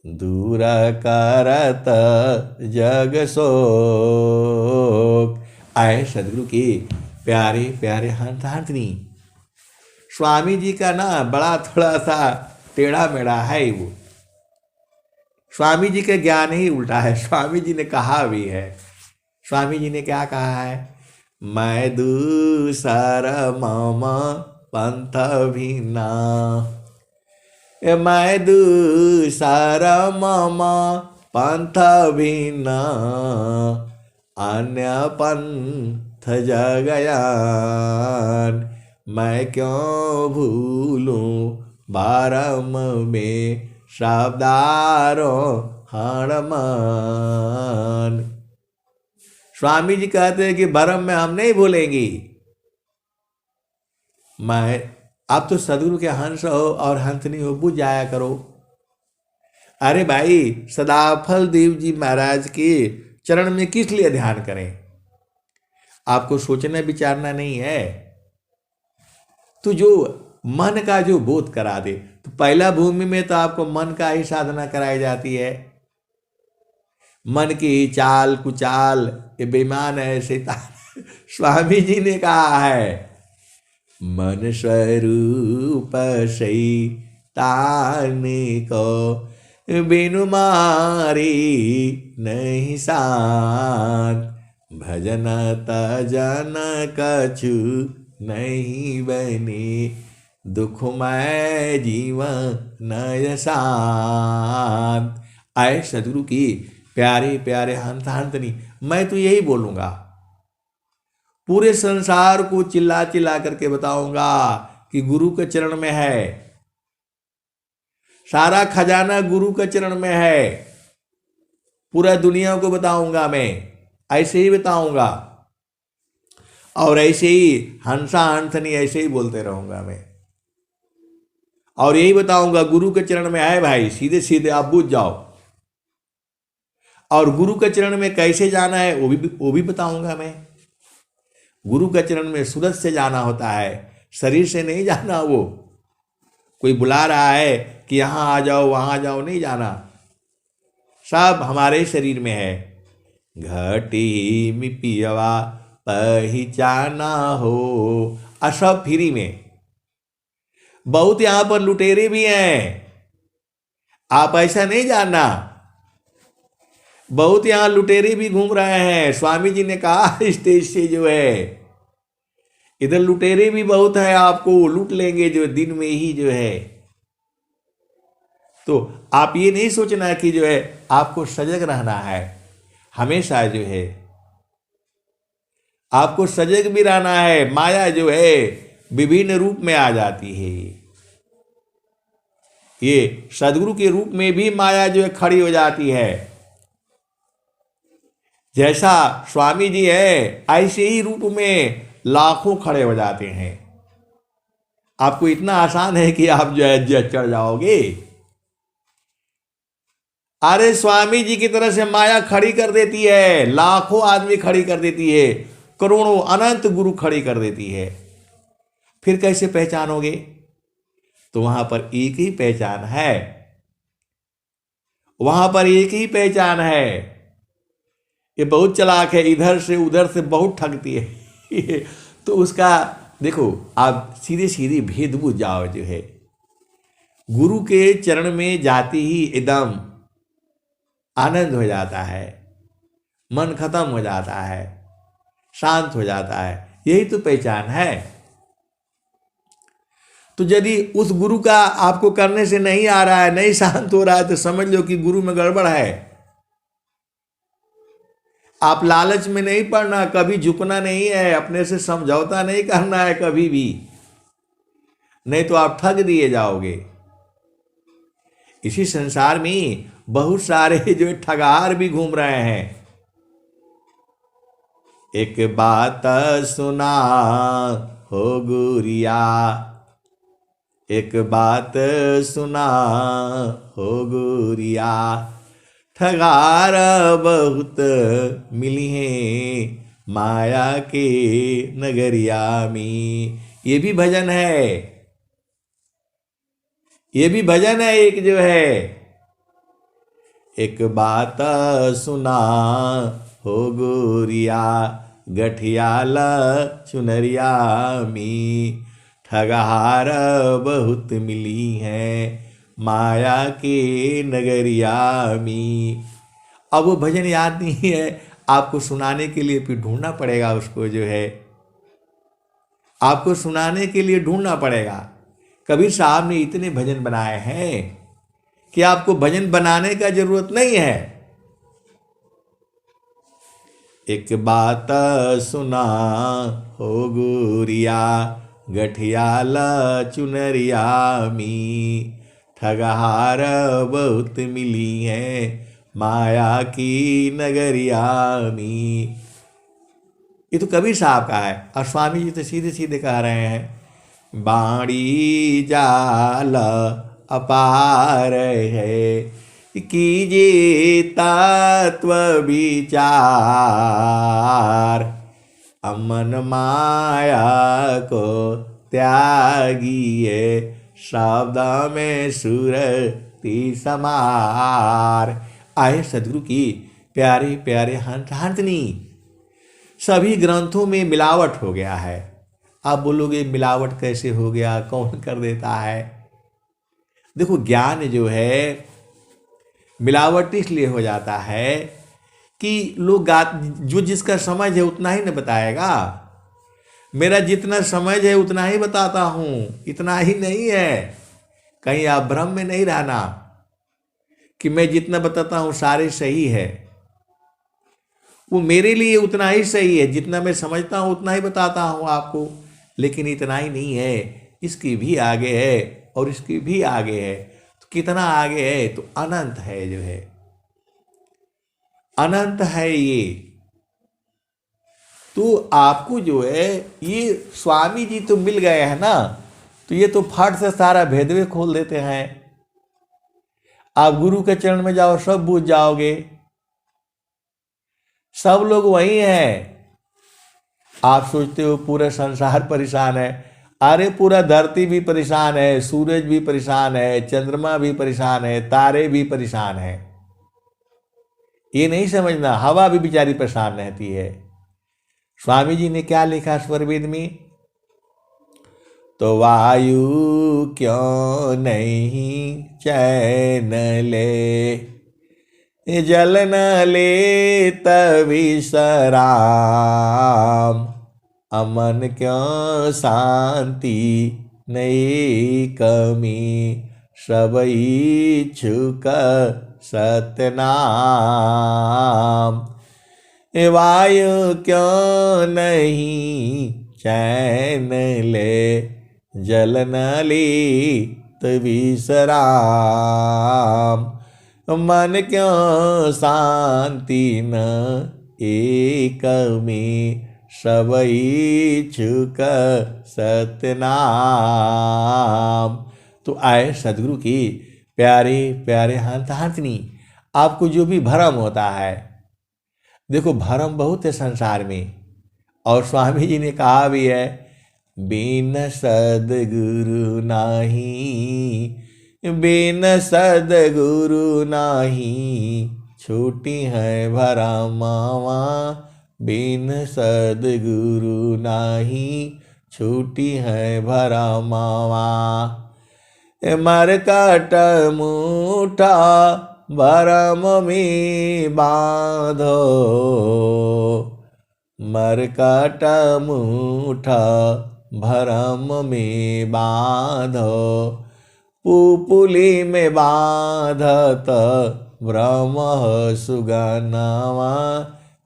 दूर करत जग शोक। आए सदगुरु के प्यारे प्यारे हंसनी। स्वामी जी का ना बड़ा थोड़ा सा टेढ़ा मेढ़ा है वो, स्वामी जी का ज्ञान ही उल्टा है। स्वामी जी ने कहा भी है, स्वामी जी ने क्या कहा है? मैं दूसर मम पंथ भिन्ना, मैं दूसर मम पंथ भिन्ना, अन्य पंथ जगयान, मैं क्यों भूलूं बारम में शब्दारो हणमान। स्वामी जी कहते हैं कि भरम में हम नहीं भूलेंगी। मैं, आप तो सदगुरु के हंस हो और हंसनी हो, बुझ जाया करो। अरे भाई, सदाफल देव जी महाराज के चरण में किस लिए ध्यान करें? आपको सोचना विचारना नहीं है? तो जो मन का जो बोध करा दे, तो पहला भूमि में तो आपको मन का ही साधना कराई जाती है। मन की चाल कुचाल ये बेईमान है, शैतान। स्वामी जी ने कहा है, मन स्वरूप शैतान को बिनु मारी नहीं शांत, भजन तजन कछु नहीं बने, दुखमय जीवन नय शांत। आए सदगुरु की प्यारे प्यारे हंसनी, मैं तो यही बोलूंगा, पूरे संसार को चिल्ला चिल्ला करके बताऊंगा कि गुरु के चरण में है, सारा खजाना गुरु के चरण में है। पूरा दुनिया को बताऊंगा मैं, ऐसे ही बताऊंगा, और ऐसे ही हंसा हंसनी ऐसे ही बोलते रहूंगा मैं, और यही बताऊंगा गुरु के चरण में है भाई, सीधे सीधे आप बुझ जाओ। और गुरु के चरण में कैसे जाना है वो भी बताऊंगा मैं। गुरु के चरण में सूरज से जाना होता है, शरीर से नहीं जाना। वो कोई बुला रहा है कि यहाँ आ जाओ वहाँ जाओ, नहीं जाना, सब हमारे शरीर में है। घटी में पियवा पहचाना हो, सब फ्री में। बहुत यहाँ पर लुटेरे भी हैं, आप ऐसा नहीं जानना। बहुत यहाँ लुटेरे भी घूम रहे हैं। स्वामी जी ने कहा स्टेज से जो है, इधर लुटेरे भी बहुत है, आपको लूट लेंगे जो दिन में ही जो है। तो आप ये नहीं सोचना कि जो है आपको सजग रहना है, हमेशा जो है आपको सजग भी रहना है। माया जो है विभिन्न रूप में आ जाती है। ये सदगुरु के रूप में भी माया जो है खड़ी हो जाती है। जैसा स्वामी जी है ऐसे ही रूप में लाखों खड़े हो जाते हैं। आपको इतना आसान है कि आप जो है चढ़ जाओगे। अरे स्वामी जी की तरह से माया खड़ी कर देती है, लाखों आदमी खड़ी कर देती है, करोड़ों अनंत गुरु खड़ी कर देती है। फिर कैसे पहचानोगे? तो वहां पर एक ही पहचान है, वहां पर एक ही पहचान है। ये बहुत चालाक है, इधर से उधर से बहुत ठगती है। तो उसका देखो, आप सीधे सीधे भेद बुझ जाओ। जो है गुरु के चरण में जाती ही एकदम आनंद हो जाता है, मन खत्म हो जाता है, शांत हो जाता है। यही तो पहचान है। तो यदि उस गुरु का आपको करने से नहीं आ रहा है, नहीं शांत हो रहा है, तो समझ लो कि गुरु में गड़बड़ है। आप लालच में नहीं पड़ना, कभी झुकना नहीं है, अपने से समझौता नहीं करना है कभी भी, नहीं तो आप ठग दिए जाओगे। इसी संसार में बहुत सारे जो ठगार भी घूम रहे हैं। एक बात सुना हो गुरिया, एक बात सुना हो गुरिया, ठगार बहुत मिली हैं माया के नगरिया में। ये भी भजन है, ये भी भजन है एक जो है। एक बात सुना हो गोरिया, गठियाल चुनरिया में, ठगहार बहुत मिली हैं माया के नगरिया में। अब वो भजन याद नहीं है, आपको सुनाने के लिए फिर ढूंढना पड़ेगा उसको। जो है आपको सुनाने के लिए ढूंढना पड़ेगा। कबीर साहब ने इतने भजन बनाए हैं कि आपको भजन बनाने का जरूरत नहीं है। एक बात सुना हो गुरिया, गठियाल चुनरिया में, ठगहार बहुत मिली हैं माया की नगरिया में। ये तो कबीर साहब का है, और स्वामी जी तो सीधे सीधे कह रहे हैं, बाणी जाल अपार है, कीजिए तत्व विचार, अमन माया को त्यागिए, शब्द में सुरति समार। आए सदगुरु की प्यारे प्यारे हंसनी। सभी ग्रंथों में मिलावट हो गया है। आप बोलोगे मिलावट कैसे हो गया, कौन कर देता है? देखो, ज्ञान जो है मिलावट इसलिए हो जाता है कि लोग जो जिसका समझ है उतना ही न बताएगा। मेरा जितना समझ है उतना ही बताता हूं, इतना ही नहीं है। कहीं आप भ्रम में नहीं रहना कि मैं जितना बताता हूं सारे सही है। वो मेरे लिए उतना ही सही है, जितना मैं समझता हूं उतना ही बताता हूं आपको। लेकिन इतना ही नहीं है, इसकी भी आगे है और इसकी भी आगे है। तो कितना आगे है? तो अनंत है। जो है अनंत है ये। तो आपको जो है ये स्वामी जी तो मिल गए हैं ना, तो ये तो फट से सारा भेदवे खोल देते हैं। आप गुरु के चरण में जाओ, सब बूझ जाओगे। सब लोग वही हैं। आप सोचते हो पूरा संसार परेशान है। अरे पूरा धरती भी परेशान है, सूरज भी परेशान है, चंद्रमा भी परेशान है, तारे भी परेशान है। ये नहीं समझना, हवा भी बेचारी परेशान रहती है। स्वामी जी ने क्या लिखा स्वरवेद में? तो वायु क्यों नहीं चैन ले, जल न ले तभी सराम, अमन क्यों शांति नहीं कमी, सब इच्छुक सतनाम। वायु क्यों नहीं चैन ले, जल नलित विश्राम। मन क्यों शांति न एक में, सब इच्छुक सतनाम। तो आए सदगुरु की प्यारे प्यारे हाथनी, आपको जो भी भ्रम होता है, देखो भ्रम बहुत है संसार में, और स्वामी जी ने कहा भी है, बिन सदगुरु नाही, बिन सदगुरु नाही, छूटी है भरमावा। बिन सदगुरु नाही, छूटी है भरमावा। मरकट मुठा भरम में बांधो, मरकट मुठा भरम में बांधो। पुपुली में बांधत ब्रह्म सुगनावा।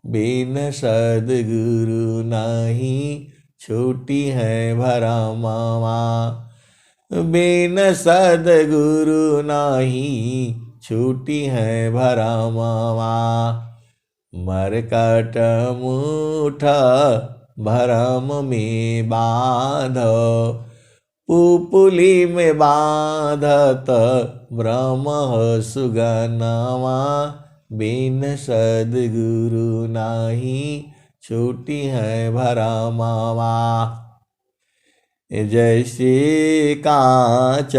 बिन सदगुरु नहीं, छूटी है भरमावा। बिन सदगुरु नहीं, छूटी है भरमावा। मरकट मुठा भरम में बांधो, पुपुली में बांधत ब्रह्म सुगनावा। बिन सदगुरु नाही, छूटी है भरमावा। जैसे कांच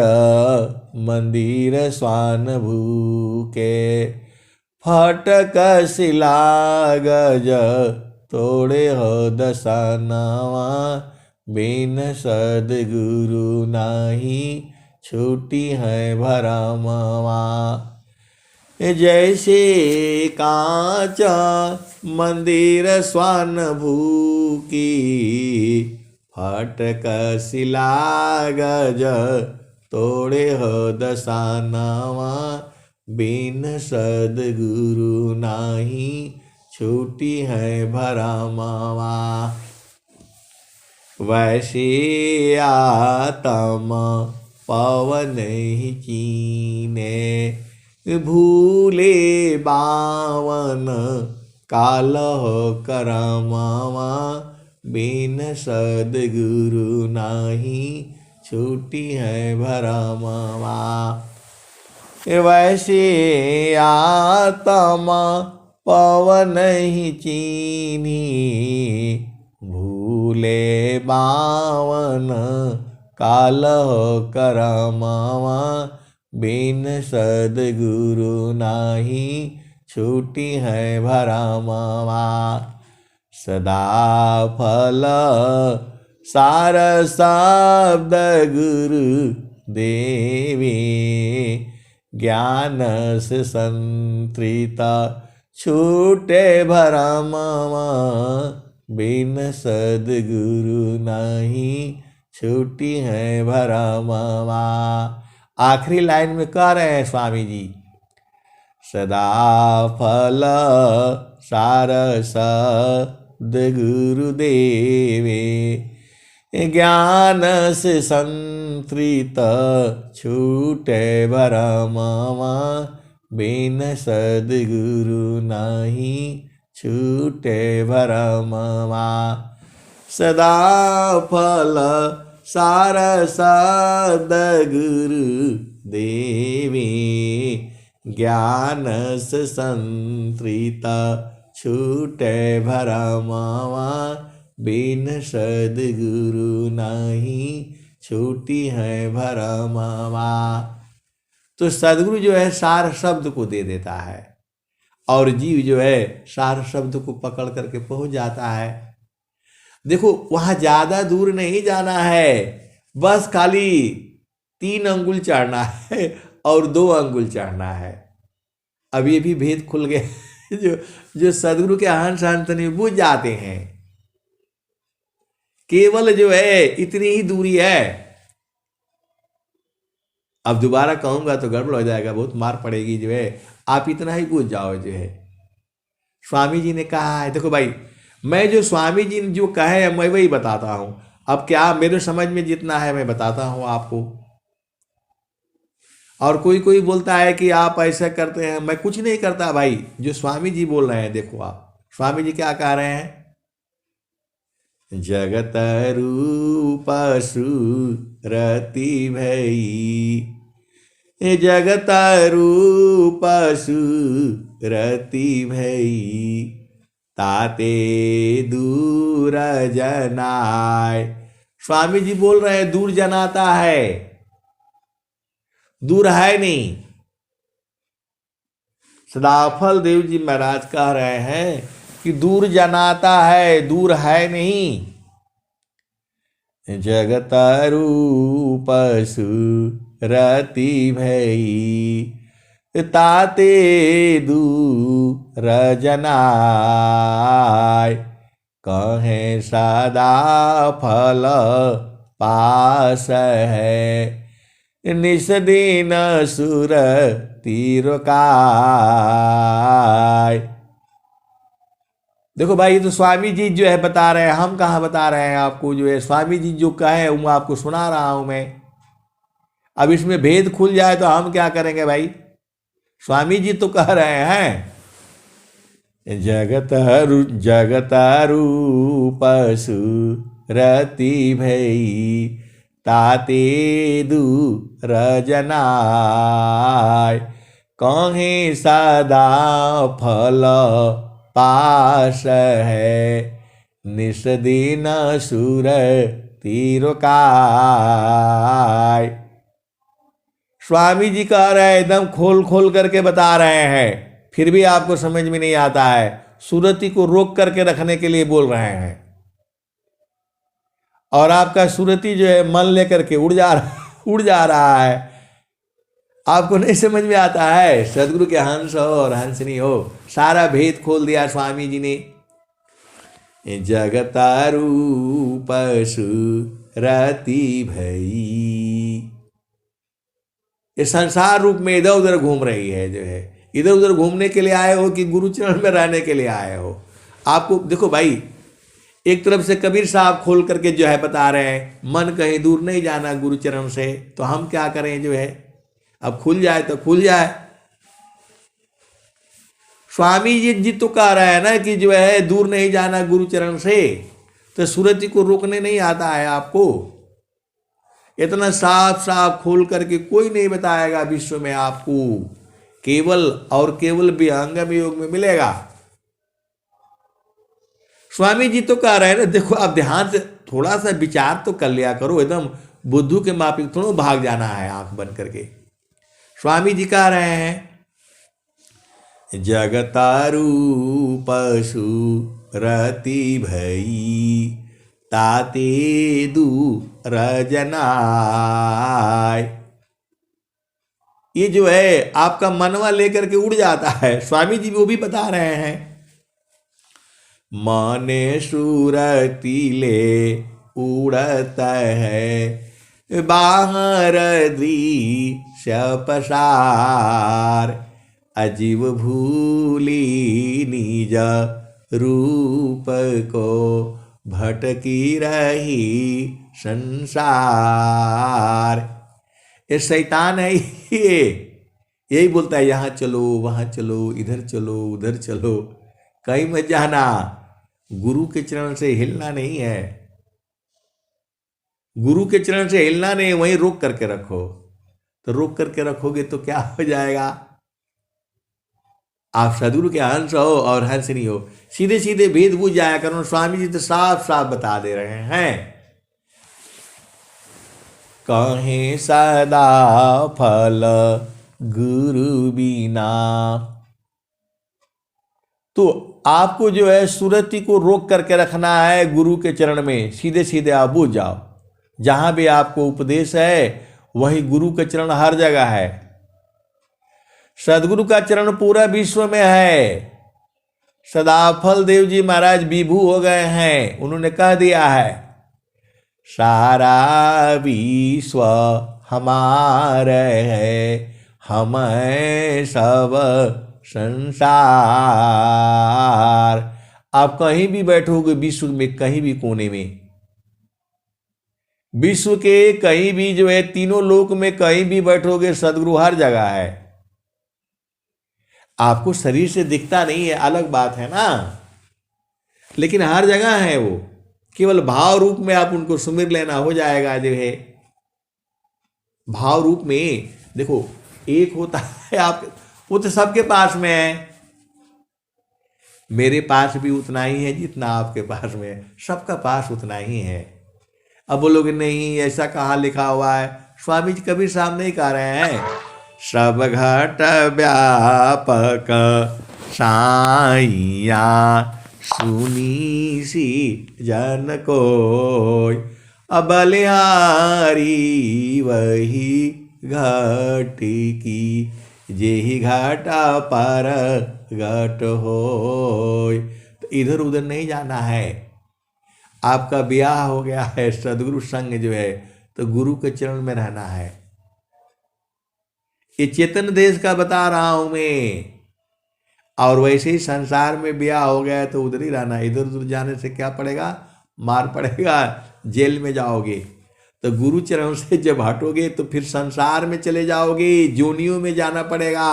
मंदिर स्वान भूके, फटक शिला गज तोड़े हो दशनावा। बिन सदगुरु नाही, छूटी है भरमावा। जैसे कांच मंदिर स्वान भूकी, फटक शिला गज तोड़े हो दशनावा। बिन सदगुरु नाही, छूटी है भरमावा। वैसे आत्मा पवन ही चीने, भूले बावन काल हो करमावा। बिन सदगुरु नाही, छूटी है भरमावा। वैसे आत्मा पवन ही चीनी, भूले बावन काल हो करमावा। बिन सदगुरु नाही, छूटी है भरमावा। सदा फल सार शब्द गुरु देवे, ज्ञान से संतृता छूटे भरमावा। बिन सदगुरु नहीं, छूटी है भरमावा। आखिरी लाइन में कह रहे हैं स्वामी जी, सदा फल सार शब्द गुरुदेवे, ज्ञान से संतृत छूटे भरमावा। बिन सदगुरु नहीं, छूटे भरमावा। सदा फल सार शब्द गुरु देवी, ज्ञान से संतृत छूटे भरमावा। बिन सदगुरु नहीं, छूटी है भरमावा। तो सदगुरु जो है सार शब्द को दे देता है, और जीव जो है सार शब्द को पकड़ करके पहुंच जाता है। देखो वहां ज्यादा दूर नहीं जाना है, बस खाली 3 अंगुल चढ़ना है और 2 अंगुल चढ़ना है। अब ये भी भेद खुल गया जो सदगुरु के हंस हंसनी बुझ जाते हैं। केवल जो है इतनी ही दूरी है, अब दोबारा कहूंगा तो गड़बड़ हो जाएगा, बहुत मार पड़ेगी जो है। आप इतना ही पूछ जाओ जो है। स्वामी जी ने कहा है, देखो भाई, मैं जो स्वामी जी ने जो कहे मैं वही बताता हूं। अब क्या मेरे समझ में जितना है मैं बताता हूं आपको। और कोई कोई बोलता है कि आप ऐसा करते हैं, मैं कुछ नहीं करता भाई। जो स्वामी जी बोल रहे हैं, देखो आप स्वामी जी क्या कह रहे हैं। जगत रूप सुरति भई, जगत रूप सुरति भई, ताते दूर जनाय। स्वामी जी बोल रहे हैं दूर जनाता है, दूर है नहीं। सदाफल देव जी महाराज कह रहे हैं कि दूर जनाता है, दूर है नहीं। जगत रूप सुरति भई, ताते दूर जनाय। कहें सदा फल पास है, निस दिन सुर तीरकाय। देखो भाई, ये तो स्वामी जी जो है बता रहे हैं, हम कहाँ बता रहे हैं आपको। जो है स्वामी जी जो कहे वो आपको सुना रहा हूं मैं। अब इसमें भेद खुल जाए तो हम क्या करेंगे भाई। स्वामी जी तो कह रहे हैं जगत रूप सुरति भई, ताते दूर जनाय। कहें सदा फल पास है, निस दिन सुर तीरकाय। स्वामी जी कह रहे हैं, एकदम खोल खोल करके बता रहे हैं, फिर भी आपको समझ में नहीं आता है। सुरति को रोक करके रखने के लिए बोल रहे हैं। और आपका सुरति जो है मन लेकर के उड़ जा रहा है। आपको नहीं समझ में आता है। सदगुरु के हंस हो और हंसनी हो, सारा भेद खोल दिया स्वामी जी ने। जगत रूप सुरति भई, ये संसार रूप में इधर उधर घूम रही है। जो है इधर उधर घूमने के लिए आए हो कि गुरु चरण में रहने के लिए आए हो। आपको देखो भाई, एक तरफ से कबीर साहब खोल करके जो है बता रहे हैं, मन कहीं दूर नहीं जाना गुरु चरण से। तो हम क्या करें जो है, अब खुल जाए तो खुल जाए। स्वामी जी तो कह रहे हैं ना कि जो है दूर नहीं जाना गुरु चरण से। तो सुरति को रोकने नहीं आता है आपको। इतना साफ साफ खोल करके कोई नहीं बताएगा विश्व में आपको। केवल और केवल विहंगम योग में मिलेगा। स्वामी जी तो कह रहे हैं ना, देखो आप ध्यान से थोड़ा सा विचार तो कर लिया करो। एकदम बुद्धू के माफिक थोड़ा भाग जाना है आंख बंद करके। स्वामी जी कह रहे हैं जगत रूप सुरति भई, ताते दूर जनाय। ये जो है आपका मनवा लेकर के उड़ जाता है। स्वामी जी वो भी बता रहे हैं, माने सुरति ले उड़ता है, बाहर दृश्य पसार। अजीव भूली निज रूप को, भटकी रही संसार। ये शैतान है ये, यही बोलता है यहाँ चलो वहाँ चलो, इधर चलो उधर चलो, कहीं मत जाना। गुरु के चरण से हिलना नहीं है। गुरु के चरण से हिलना नहीं, वहीं रोक करके रखो। तो रोक करके रखोगे तो क्या हो जाएगा, आप सदगुरु के हंस हो और हंसनी हो। सीधे सीधे भेद बुझ जाया करो। स्वामी जी तो साफ साफ बता दे रहे हैं, कहें सदा फल गुरु बिना। तो आपको जो है सुरति को रोक करके रखना है गुरु के चरण में। सीधे सीधे आप बुझ जाओ। जहां भी आपको उपदेश है वही गुरु का चरण हर जगह है। सदगुरु का चरण पूरा विश्व में है। सदाफल देव जी महाराज विभू हो गए हैं। उन्होंने कह दिया है सारा विश्व हमारे है, हमें सब संसार। आप कहीं भी बैठोगे विश्व में, कहीं भी कोने में, विश्व के कहीं भी जो है, तीनों लोक में कहीं भी बैठोगे, सदगुरु हर जगह है। आपको शरीर से दिखता नहीं है, अलग बात है ना, लेकिन हर जगह है वो। केवल भाव रूप में आप उनको सुमिर लेना, हो जाएगा जो है। भाव रूप में देखो, एक होता है आप, वो तो सबके पास में है। मेरे पास भी उतना ही है जितना आपके पास में है, सबका पास उतना ही है। अब बोलोगे नहीं ऐसा कहाँ लिखा हुआ है, स्वामी जी कबीर साहब नहीं कह रहे हैं, सब घट व्यापक साइया सुनी सी जन कोय, अब बलिहारी वही घट की, जेहि घाटा पर घट होय। तो इधर उधर नहीं जाना है। आपका ब्याह हो गया है, सदगुरु संग जो है, तो गुरु के चरण में रहना है। ये चेतन देश का बता रहा हूं मैं। और वैसे ही संसार में ब्याह हो गया है तो उधर ही रहना है। इधर उधर जाने से क्या पड़ेगा, मार पड़ेगा, जेल में जाओगे। तो गुरु चरण से जब हटोगे तो फिर संसार में चले जाओगे, जोनियों में जाना पड़ेगा।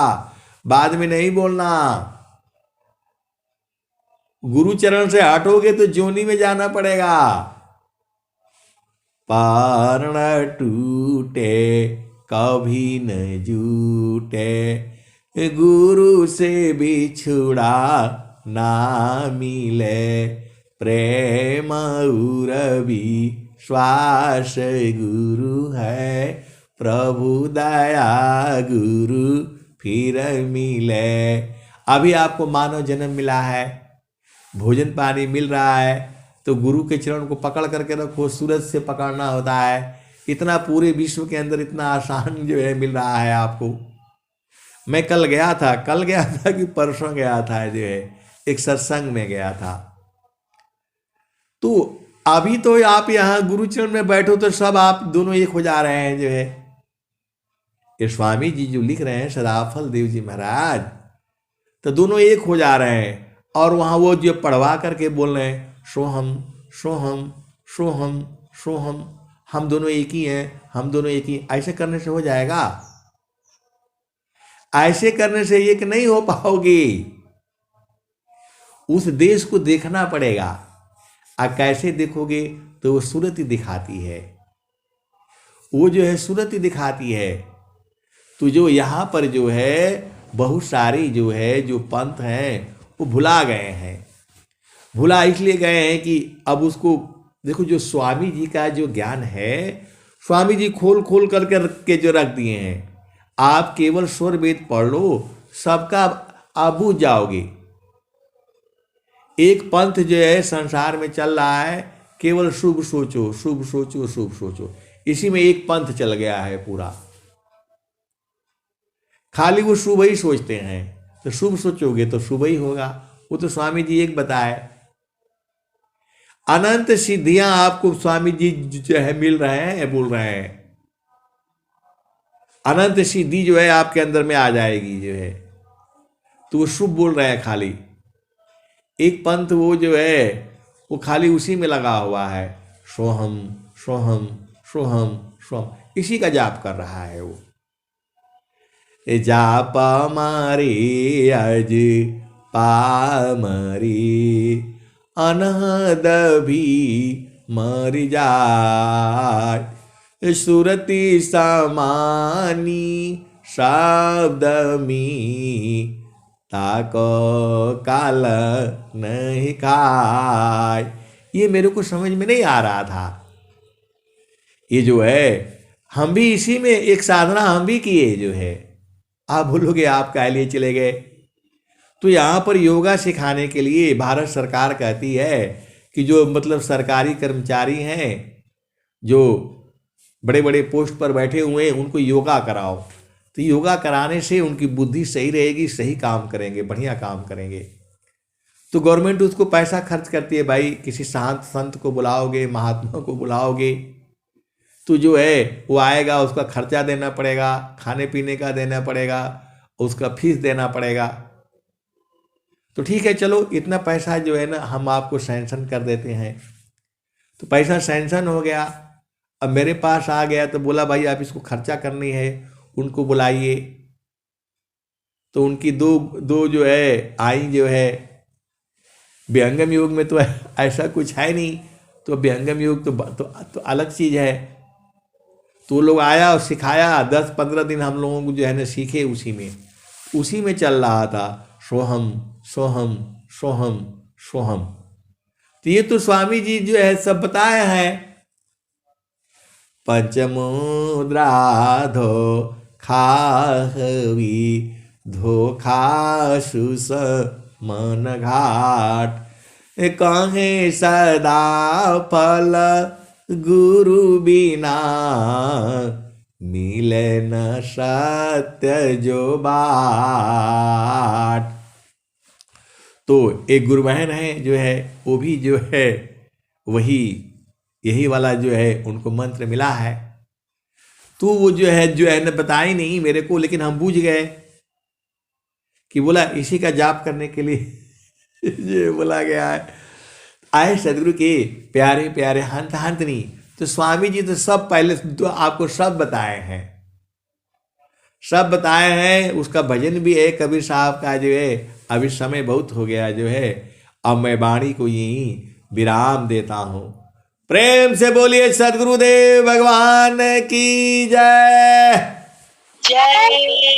बाद में नहीं बोलना। गुरु चरण से हटोगे तो जोनी में जाना पड़ेगा। पारण टूटे कभी न जूटे, गुरु से बिछुड़ा ना मिले, प्रेम उरवी श्वास गुरु है, प्रभु दया गुरु फिर मिले। अभी आपको मानव जन्म मिला है, भोजन पानी मिल रहा है, तो गुरु के चरण को पकड़ करके रखो। सूरज से पकड़ना होता है। इतना पूरे विश्व के अंदर इतना आसान जो है मिल रहा है आपको। मैं कल गया था कि परसों गया था जो है, एक सत्संग में गया था। तो अभी तो आप यहाँ गुरुचरण में बैठो तो सब आप दोनों एक हो जा रहे हैं जो है। ये स्वामी जी जो लिख रहे हैं, सदाफल देव जी महाराज, तो दोनों एक हो जा रहे हैं। और वहाँ वो जो पढ़वा करके बोल रहे हैं, सोहम सोहम सोहम सोहम, हम दोनों एक ही हैं, हम दोनों एक ही। ऐसे करने से हो जाएगा? ऐसे करने से एक नहीं हो पाओगे। उस देश को देखना पड़ेगा। आप कैसे देखोगे? तो वो सूरत ही दिखाती है, वो जो है सूरत ही दिखाती है। तो जो यहाँ पर जो है बहुत सारी जो है जो पंथ हैं वो भुला गए हैं। भुला इसलिए गए हैं कि अब उसको देखो, जो स्वामी जी का जो ज्ञान है, स्वामी जी खोल खोल करके रख के जो रख दिए हैं। आप केवल स्वर वेद पढ़ लो, सबका आप बूझ जाओगे। एक पंथ जो है संसार में चल रहा है, केवल शुभ सोचो शुभ सोचो शुभ सोचो, इसी में एक पंथ चल गया है पूरा। खाली वो शुभ ही सोचते हैं, तो शुभ सोचोगे तो शुभ ही होगा। वो तो स्वामी जी एक बताए। अनंत सिद्धियां आपको स्वामी जी जो है मिल रहे हैं, बोल रहे हैं। अनंत सिद्धि जो है आपके अंदर में आ जाएगी जो है, तो वो शुभ बोल रहे हैं खाली। एक पंथ वो जो है वो खाली उसी में लगा हुआ है, सोहम सोहम सोहम सोहम, इसी का जाप कर रहा है वो। जाप मारी अज पामरी, अनहद भी मर जाय, सुरति समानी शब्द मी, ताको काल नहीं खाय। ये मेरे को समझ में नहीं आ रहा था। ये जो है हम भी इसी में एक साधना हम भी किए जो है। आप बोलोगे आप काहे लिए चले गए? तो यहाँ पर योगा सिखाने के लिए भारत सरकार कहती है कि जो मतलब सरकारी कर्मचारी हैं, जो बड़े बड़े पोस्ट पर बैठे हुए हैं, उनको योगा कराओ। तो योगा कराने से उनकी बुद्धि सही रहेगी, सही काम करेंगे, बढ़िया काम करेंगे। तो गवर्नमेंट उसको पैसा खर्च करती है। भाई किसी शांत संत को बुलाओगे, महात्मा को बुलाओगे, तो जो है वो आएगा, उसका खर्चा देना पड़ेगा, खाने पीने का देना पड़ेगा, उसका फीस देना पड़ेगा। तो ठीक है, चलो इतना पैसा जो है ना हम आपको सैंक्शन कर देते हैं। तो पैसा सैंक्शन हो गया, अब मेरे पास आ गया तो बोला भाई आप इसको खर्चा करनी है, उनको बुलाइए। तो उनकी दो दो जो है आई जो है, विहंगम योग में तो ऐसा कुछ है नहीं, तो विहंगम योग तो अलग चीज है। तो वो लोग आया और सिखाया, 10-15 दिन हम लोगों को जो है ना सीखे, उसी में चल रहा था सोहम सोहम सोहम सोहम। तो ये तो स्वामी जी जो है सब बताए हैं। पंचमुद्रा धो खाहवी धोखा सुस मन घाट, कहे सदा फल गुरु बिना, मिले न सत्य जो बाट। तो एक गुरु बहन है जो है, वो भी जो है वही यही वाला जो है उनको मंत्र मिला है। तो वो जो है ना बताई नहीं मेरे को, लेकिन हम बूझ गए कि बोला इसी का जाप करने के लिए ये बोला गया है। आए सदगुरु के प्यारे प्यारे हंत हंतनी। तो स्वामी जी तो सब पहले तो आपको सब बताए हैं, सब बताए हैं। उसका भजन भी है कबीर साहब का जो है। अभी समय बहुत हो गया जो है, अब मैं वाणी को यही विराम देता हूं। प्रेम से बोलिए सदगुरुदेव भगवान की जय जय।